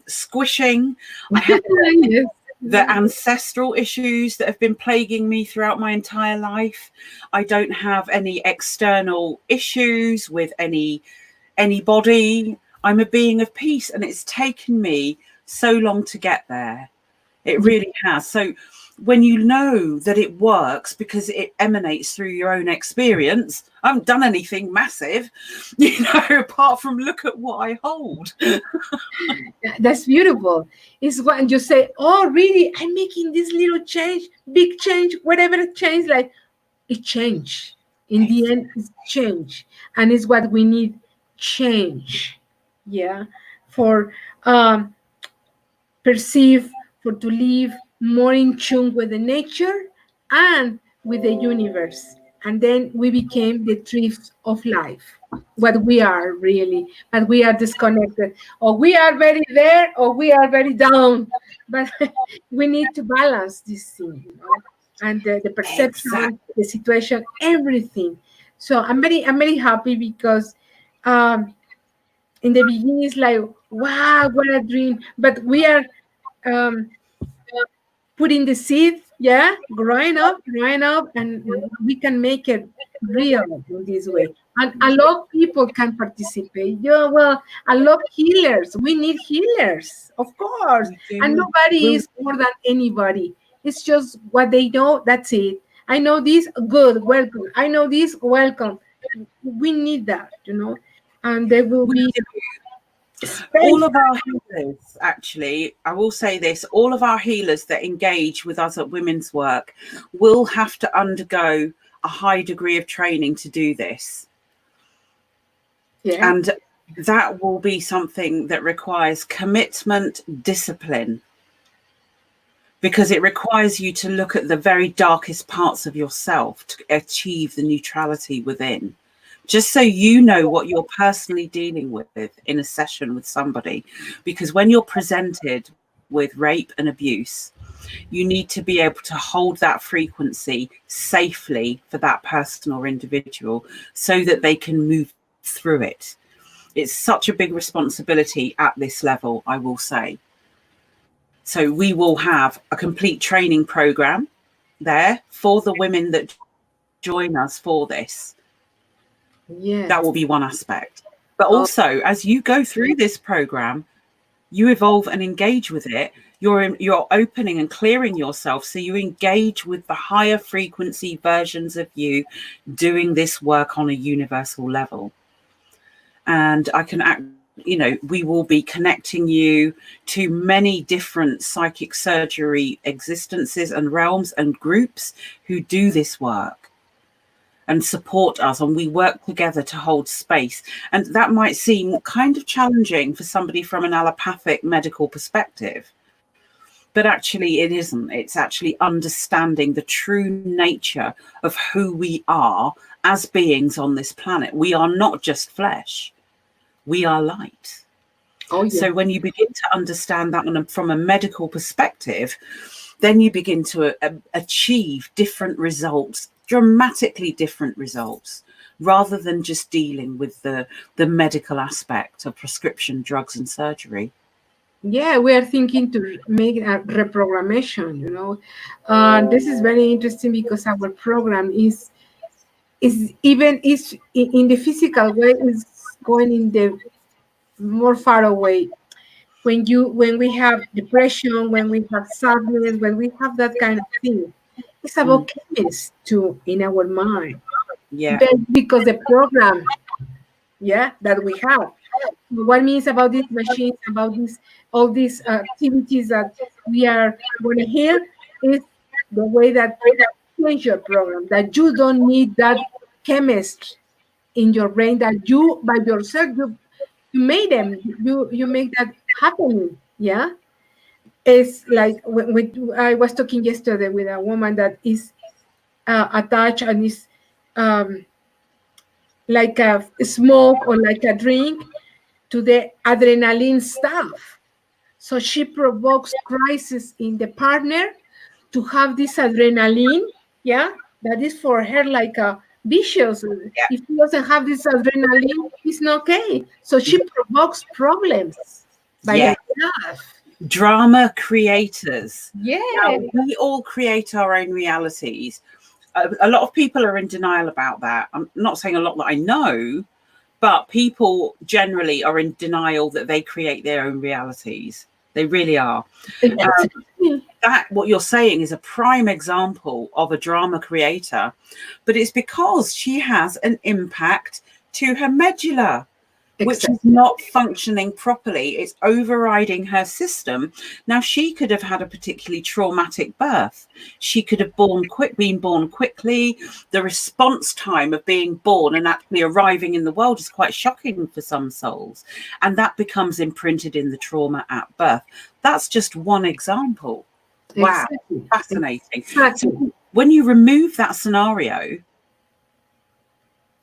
squishing. I have yes, the ancestral issues that have been plaguing me throughout my entire life. I don't have any external issues with anybody. I'm a being of peace, and it's taken me so long to get there. It really has. So when you know that it works because it emanates through your own experience, I haven't done anything massive, apart from look at what I hold. that's beautiful. It's when you say, oh really, I'm making this little change, big change, whatever change, like it change. In the end, it's change. And it's what we need, change. Yeah. For perceive, for to live more in tune with the nature and with the universe. And then we became the trees of life, what we are really, but we are disconnected. Or we are very there, or we are very down. But we need to balance this thing, and the perception, Exactly. the situation, everything. So I'm very happy because in the beginning it's like, wow, what a dream. But we are um, putting the seed, yeah, growing up, and we can make it real in this way. And a lot of people can participate. Yeah, well, a lot of healers. We need healers, of course. We And do. nobody is more than anybody. It's just what they know. That's it. I know this, good, welcome. I know this, welcome. We need that. And there will We be do. All space. of our healers, actually, I will say this, all of our healers that engage with us at women's work will have to undergo a high degree of training to do this. Yeah. And that will be something that requires commitment, discipline, because it requires you to look at the very darkest parts of yourself to achieve the neutrality within. Just so you know what you're personally dealing with in a session with somebody. Because when you're presented with rape and abuse, you need to be able to hold that frequency safely for that person or individual so that they can move through it. It's such a big responsibility at this level, I will say. So we will have a complete training program there for the women that join us for this. Yes. That will be one aspect. But Oh. also, as you go through this program, you evolve and engage with it. You're opening and clearing yourself, so you engage with the higher frequency versions of you doing this work on a universal level. And we will be connecting you to many different psychic surgery existences and realms and groups who do this work and support us, and we work together to hold space. And that might seem kind of challenging for somebody from an allopathic medical perspective, but actually it isn't. It's actually understanding the true nature of who we are as beings on this planet. We are not just flesh, we are light. Oh, yeah. So when you begin to understand that from a medical perspective, then you begin to achieve different results dramatically different results, rather than just dealing with the medical aspect of prescription drugs and surgery. Yeah, we are thinking to make a reprogrammation. This is very interesting because our program is even is in the physical way is going in the more far away. When we have depression, when we have sadness, when we have that kind of thing, it's about chemistry too in our mind. Yeah. Because the program, that we have. What means about these machines, about all these activities that we are going to hear is the way that change your program, that you don't need that chemist in your brain, that you by yourself you made them, you make that happening. Yeah, it's like when I was talking yesterday with a woman that is attached and is um, like a smoke or like a drink to the adrenaline stuff. So she provokes crisis in the partner to have this adrenaline, that is for her like a vicious. Yeah. If she doesn't have this adrenaline, it's not okay. So she provokes problems by herself. Drama creators. Yeah. Now, we all create our own realities. A lot of people are in denial about that. I'm not saying a lot that I know, but people generally are in denial that they create their own realities. They really are. That what you're saying is a prime example of a drama creator, but it's because she has an impact to her medulla, which is not functioning properly. It's overriding her system. Now, she could have had a particularly traumatic birth. She could have been born quickly. The response time of being born and actually arriving in the world is quite shocking for some souls. And that becomes imprinted in the trauma at birth. That's just one example. Wow, fascinating. Exactly. So when you remove that scenario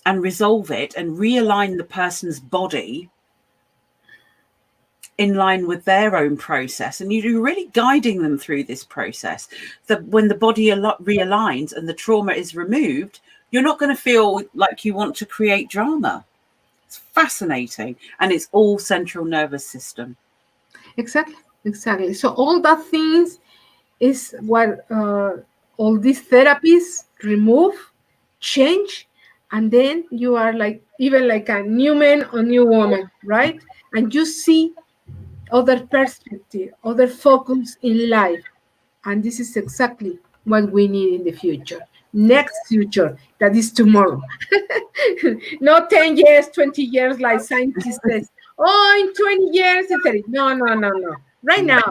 and resolve it and realign the person's body in line with their own process, and you're really guiding them through this process, that when the body realigns and the trauma is removed, you're not going to feel like you want to create drama. It's fascinating. And it's all central nervous system. Exactly. So all that things is what all these therapies remove, change, and then you are like even like a new man or new woman, right? And you see other perspective, other focus in life. And this is exactly what we need in the future. Next future, that is tomorrow. Not 10 years, 20 years, like scientists say. Oh, in 20 years, it's 30. No. Right now,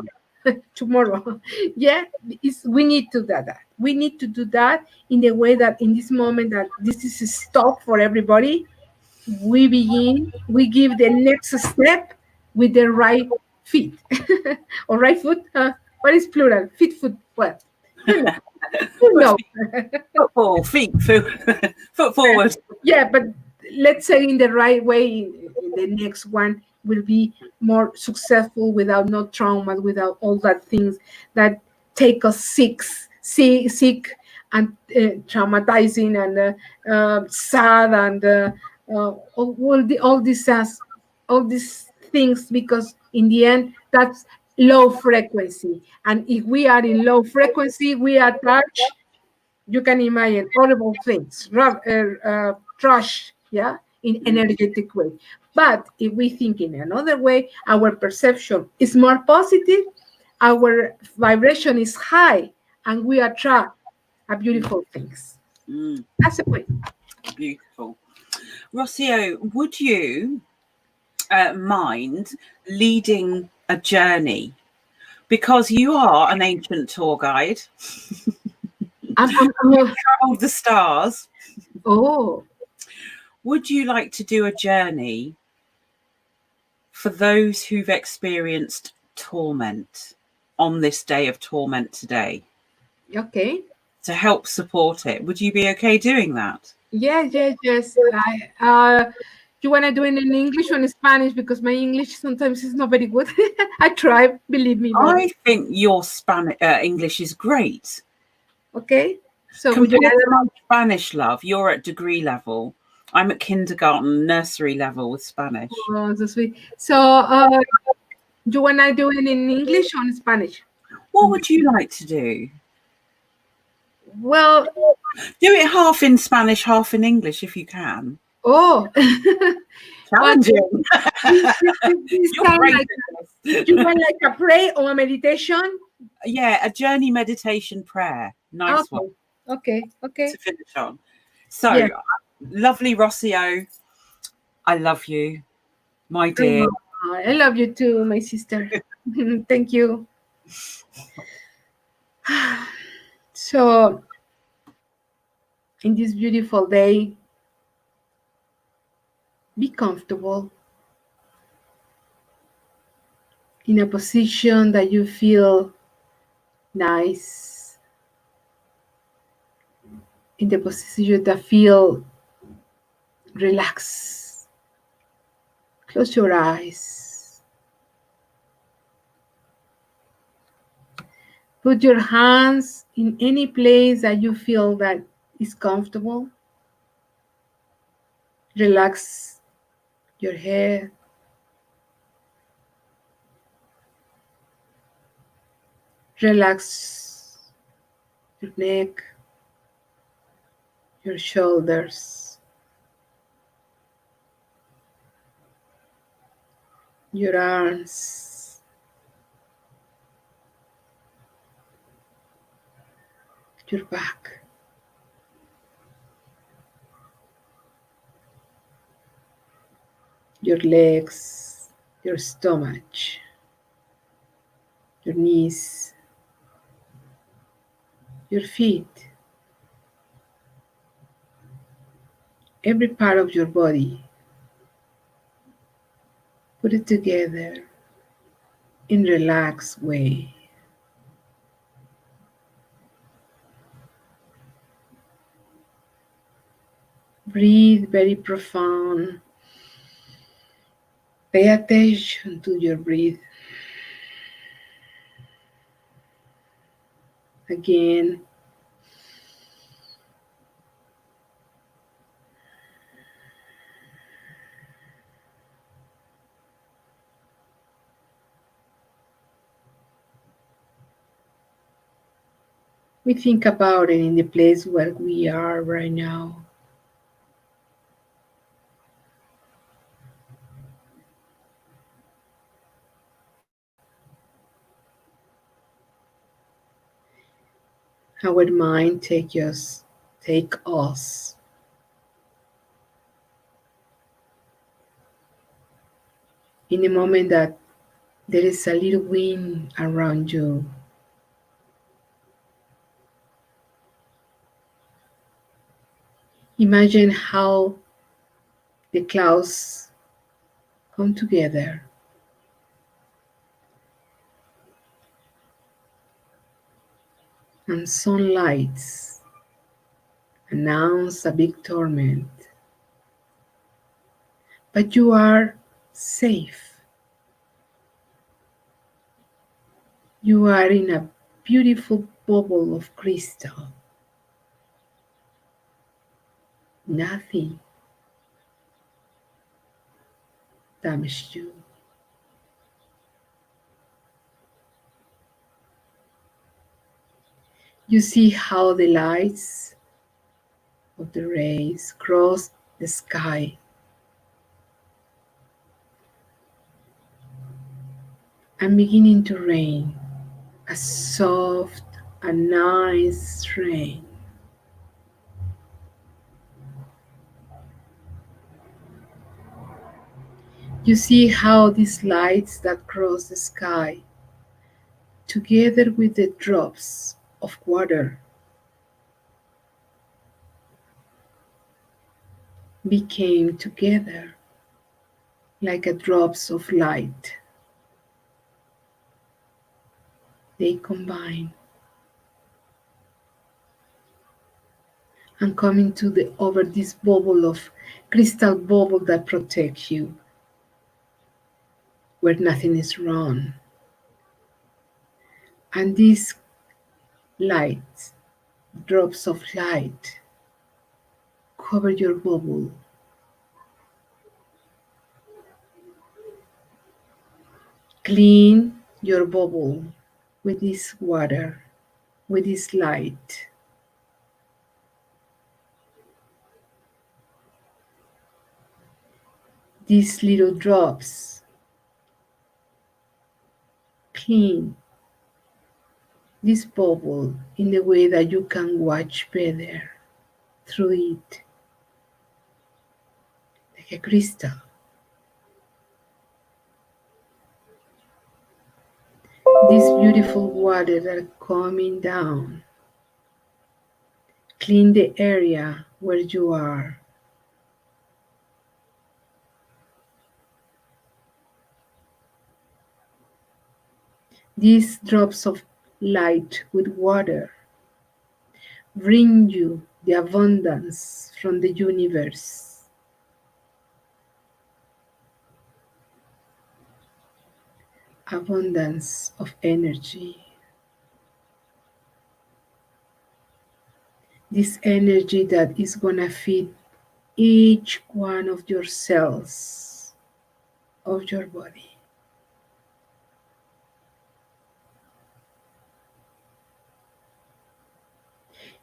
tomorrow. We need to do that. We need to do that in the way that in this moment that this is a stop for everybody. We give the next step with the right feet. Or right foot? What is plural? Foot. Well, Football, feet, foot forward. Yeah, but let's say in the right way, in the next one will be more successful without no trauma, without all that things that take us sick and traumatizing and sad and all these things, because in the end that's low frequency, and if we are in low frequency, we attach, you can imagine, horrible things, trash, in energetic way. But if we think in another way, our perception is more positive, our vibration is high, and we attract beautiful things. That's the point. Beautiful. Rocio, would you mind leading a journey? Because you are an ancient tour guide. You've traveled the stars. Oh. Would you like to do a journey for those who've experienced torment on this day of torment today? Okay. To help support it. Would you be okay doing that? Yes. You want to do it in English or in Spanish? Because my English sometimes is not very good. I try, believe me. I think your English is great. Okay. So would you Compared to rather? my Spanish love, you're at degree level. I'm at kindergarten, nursery level with Spanish. Oh, so sweet. So you wanna do it in English or in Spanish? What would you like to do? Well, Do it half in Spanish, half in English if you can. oh, well, Challenging. this You're time great like at this. you want like a pray or a meditation? Yeah, a journey meditation prayer. Nice one Okay, okay. to finish on. Yeah. So, lovely Rossio, I love you, my dear. Oh, I love you too, my sister. Thank you. So, in this beautiful day, be comfortable in a position that you feel nice, in the position that feel relaxed. Close your eyes. Put your hands in any place that you feel that is comfortable. Relax your head. Relax your neck, your shoulders, your arms, your back, your legs, your stomach, your knees, your feet, every part of your body. Put it together in a relaxed way. Breathe very profound. Pay attention to your breath. Again, we think about it in the place where we are right now. Our mind take us in a moment that there is a little wind around you. Imagine how the clouds come together and sunlight announce a big torment. But you are safe. You are in a beautiful bubble of crystal. Nothing damaged you. You see how the lights of the rays cross the sky and beginning to rain, a soft and nice rain. You see how these lights that cross the sky, together with the drops of water, became together like a drops of light. They combine and come into the over this bubble of crystal bubble that protects you, where nothing is wrong. And this light drops of light cover your bubble. Clean your bubble with this water, with this light. These little drops clean this bubble in the way that you can watch better through it, like a crystal. This beautiful water that are coming down. Clean the area where you are. These drops of light with water bring you the abundance from the universe. Abundance of energy. This energy that is gonna feed each one of your cells of your body.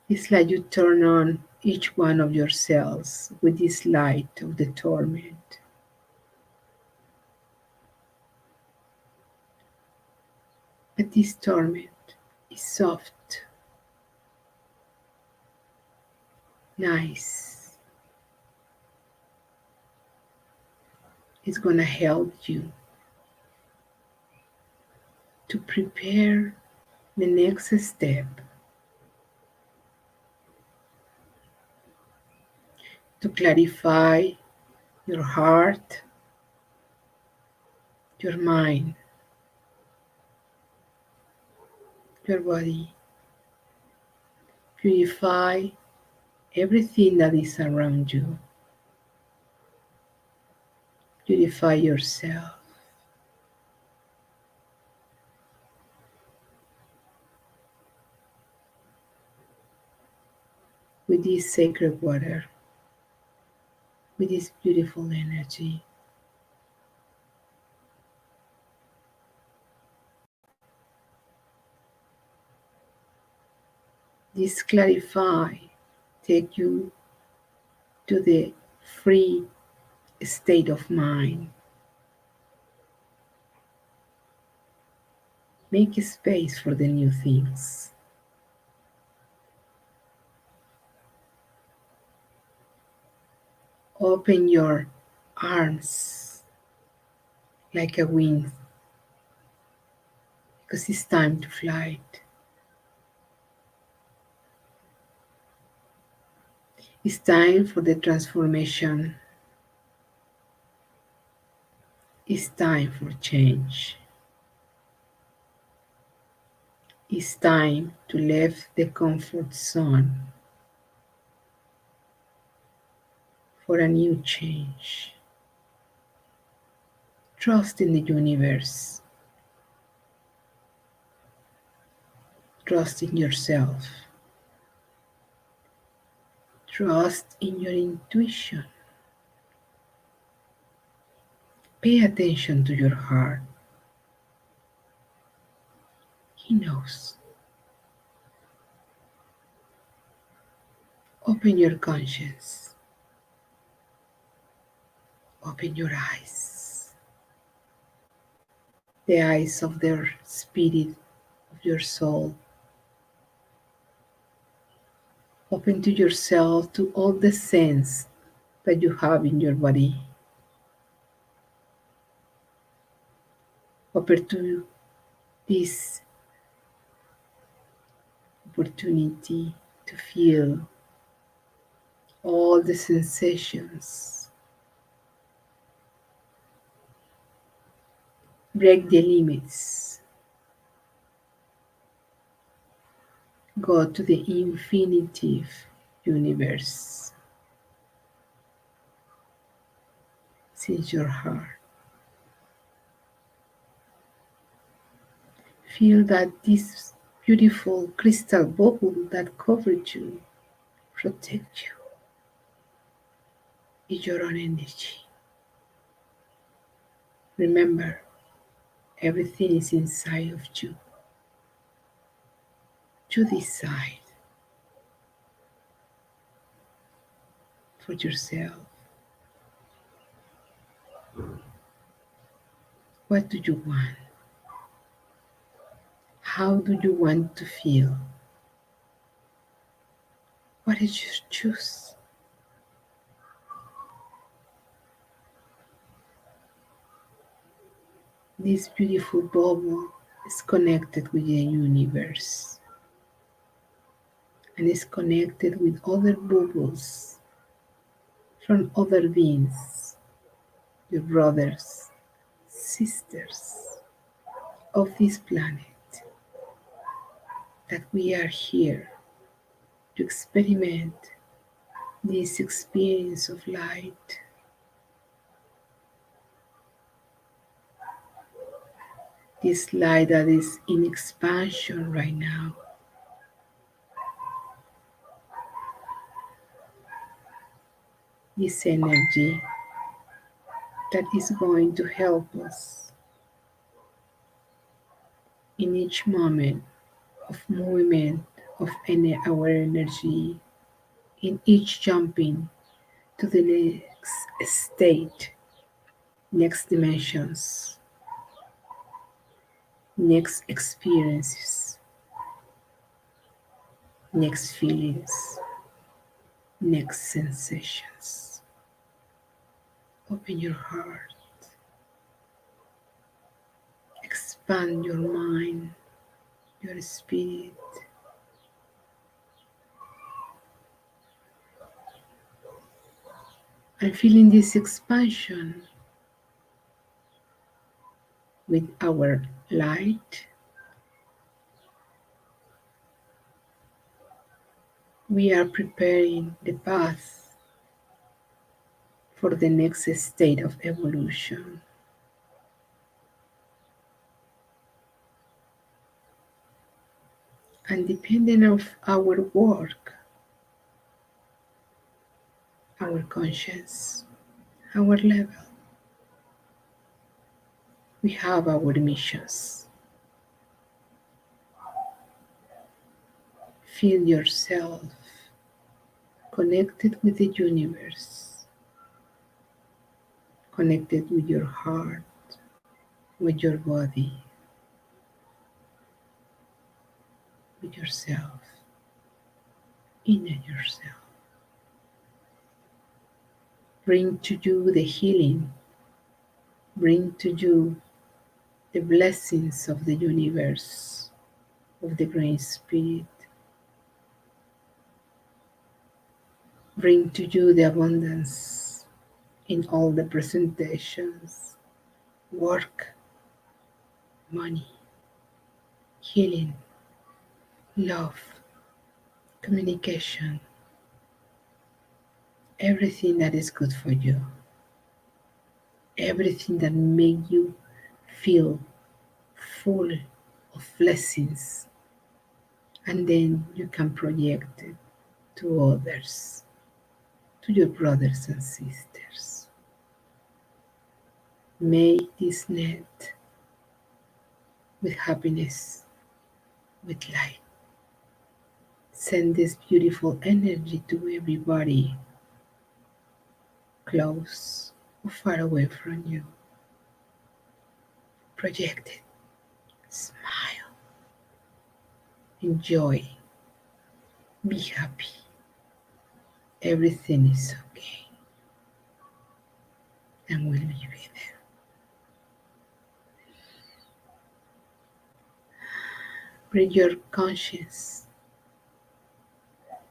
It's like you turn on each one of your cells with this light of the torment. But this torment is soft, nice. It's going to help you to prepare the next step, to clarify your heart, your mind, your body. Purify everything that is around you. Purify yourself. With this sacred water, with this beautiful energy. This clarify take you to the free state of mind. Make space for the new things. Open your arms like a wing, because it's time to fly. It's time for the transformation. It's time for change. It's time to leave the comfort zone for a new change. Trust in the universe. Trust in yourself. Trust in your intuition. Pay attention to your heart. He knows. Open your conscience. Open your eyes. The eyes of their spirit, of your soul. Open to yourself, to all the sense that you have in your body. Open to this opportunity to feel all the sensations. Break the limits. Go to the infinitive universe. Since your heart. Feel that this beautiful crystal bubble that covers you, protects you, is your own energy. Remember, everything is inside of you. You decide for yourself. What do you want? How do you want to feel? What is your choice? This beautiful bubble is connected with the universe and is connected with other bubbles from other beings, your brothers, sisters of this planet, that we are here to experiment this experience of light. This light that is in expansion right now. This energy that is going to help us in each moment of movement of our energy, in each jumping to the next state, next dimensions, next experiences, next feelings, next sensations. Open your heart, expand your mind, your spirit. And feeling this expansion with our light, we are preparing the path for the next state of evolution. And depending on our work, our conscience, our level, we have our missions. Feel yourself connected with the universe, connected with your heart, with your body, with yourself, in yourself. Bring to you the healing, bring to you the blessings of the universe, of the Great Spirit. Bring to you the abundance in all the presentations, work, money, healing, love, communication, everything that is good for you, everything that makes you feel full of blessings, and then you can project it to others, to your brothers and sisters. Make this net with happiness, with light. Send this beautiful energy to everybody, close or far away from you. Project it. Smile. Enjoy. Be happy. Everything is okay. And we'll be there. Bring your conscience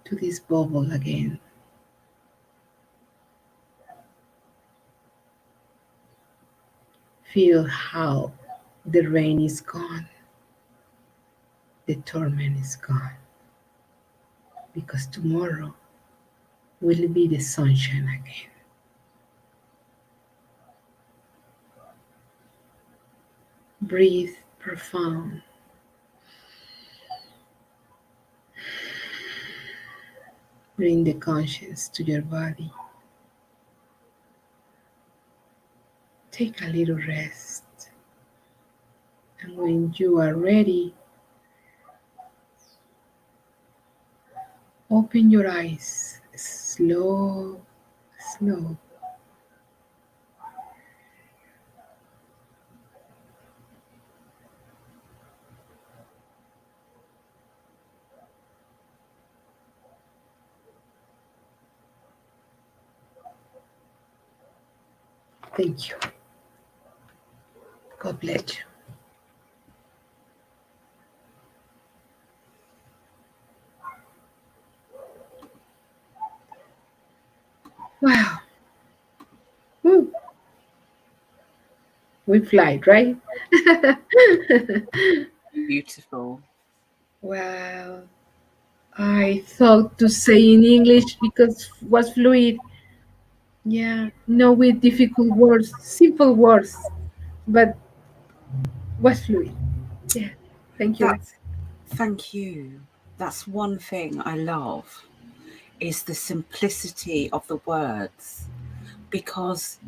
to this bubble again. Feel how the rain is gone, the torment is gone, because tomorrow will be the sunshine again. Breathe profound. Bring the conscience to your body. Take a little rest. And when you are ready, open your eyes. Slow, slow. Thank you. God bless you. Wow. Woo. We fly, right? Beautiful. Wow. I thought to say in English because was fluid. Yeah, no with difficult words, simple words, but was fluid. Yeah, thank you. Thank you. That's one thing I love, is the simplicity of the words, because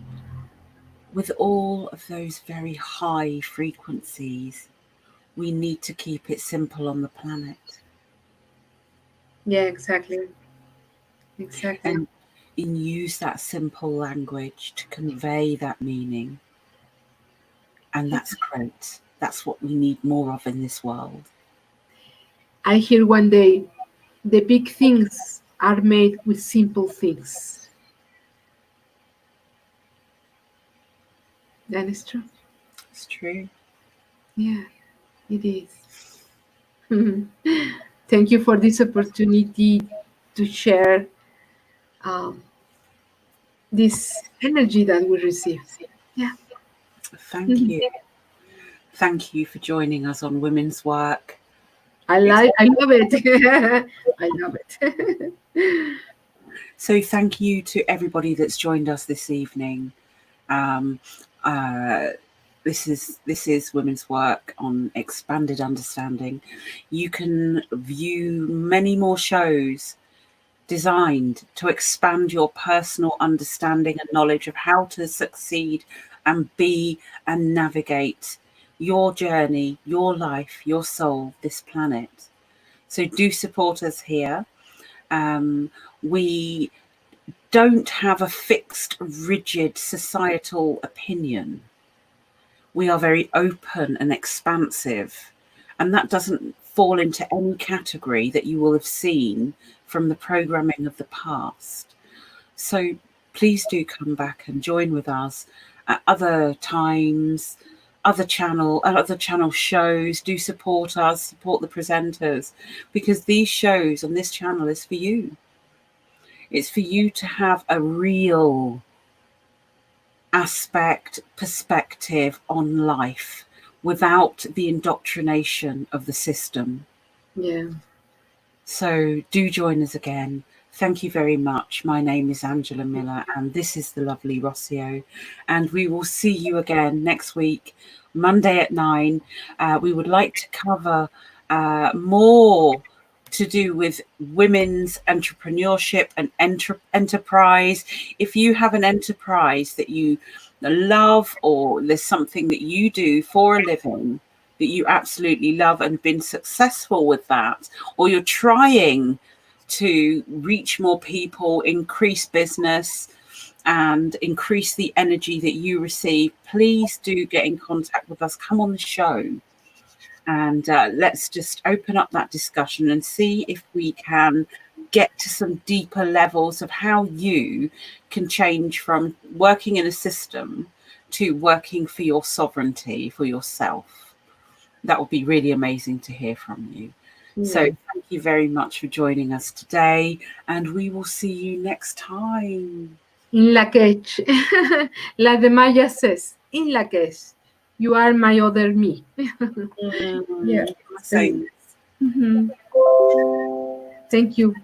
with all of those very high frequencies, we need to keep it simple on the planet. Yeah, exactly. Exactly. And use that simple language to convey that meaning. And that's great. That's what we need more of in this world. I hear one day the big things are made with simple things. That is true. It's true. Yeah, it is. Thank you for this opportunity to share um, this energy that we receive. Yeah. Thank you. Thank you for joining us on Women's Work. I love it. I love it. So thank you to everybody that's joined us this evening. Um, this is Women's Work on Expanded Understanding. You can view many more shows designed to expand your personal understanding and knowledge of how to succeed and be and navigate your journey, your life, your soul, this planet. So do support us here. We don't have a fixed, rigid societal opinion. We are very open and expansive, and that doesn't fall into any category that you will have seen from the programming of the past. So please do come back and join with us at other times, other channel shows. Do support us, support the presenters, because these shows on this channel is for you. It's for you to have a real perspective on life without the indoctrination of the system. Yeah. So do join us again. Thank you very much. My name is Angela Miller, and this is the lovely Rossio. And we will see you again next week, Monday at 9. We would like to cover more to do with women's entrepreneurship and enterprise. If you have an enterprise that you love, or there's something that you do for a living that you absolutely love and been successful with that, or you're trying to reach more people, increase business and increase the energy that you receive, please do get in contact with us. Come on the show and let's just open up that discussion and see if we can get to some deeper levels of how you can change from working in a system to working for your sovereignty, for yourself. That would be really amazing to hear from you. Yeah. So thank you very much for joining us today, and we will see you next time. In Lakesh, like the Maya says, in Lakesh, you are my other me. Yeah. Same. Mm-hmm. Thank you.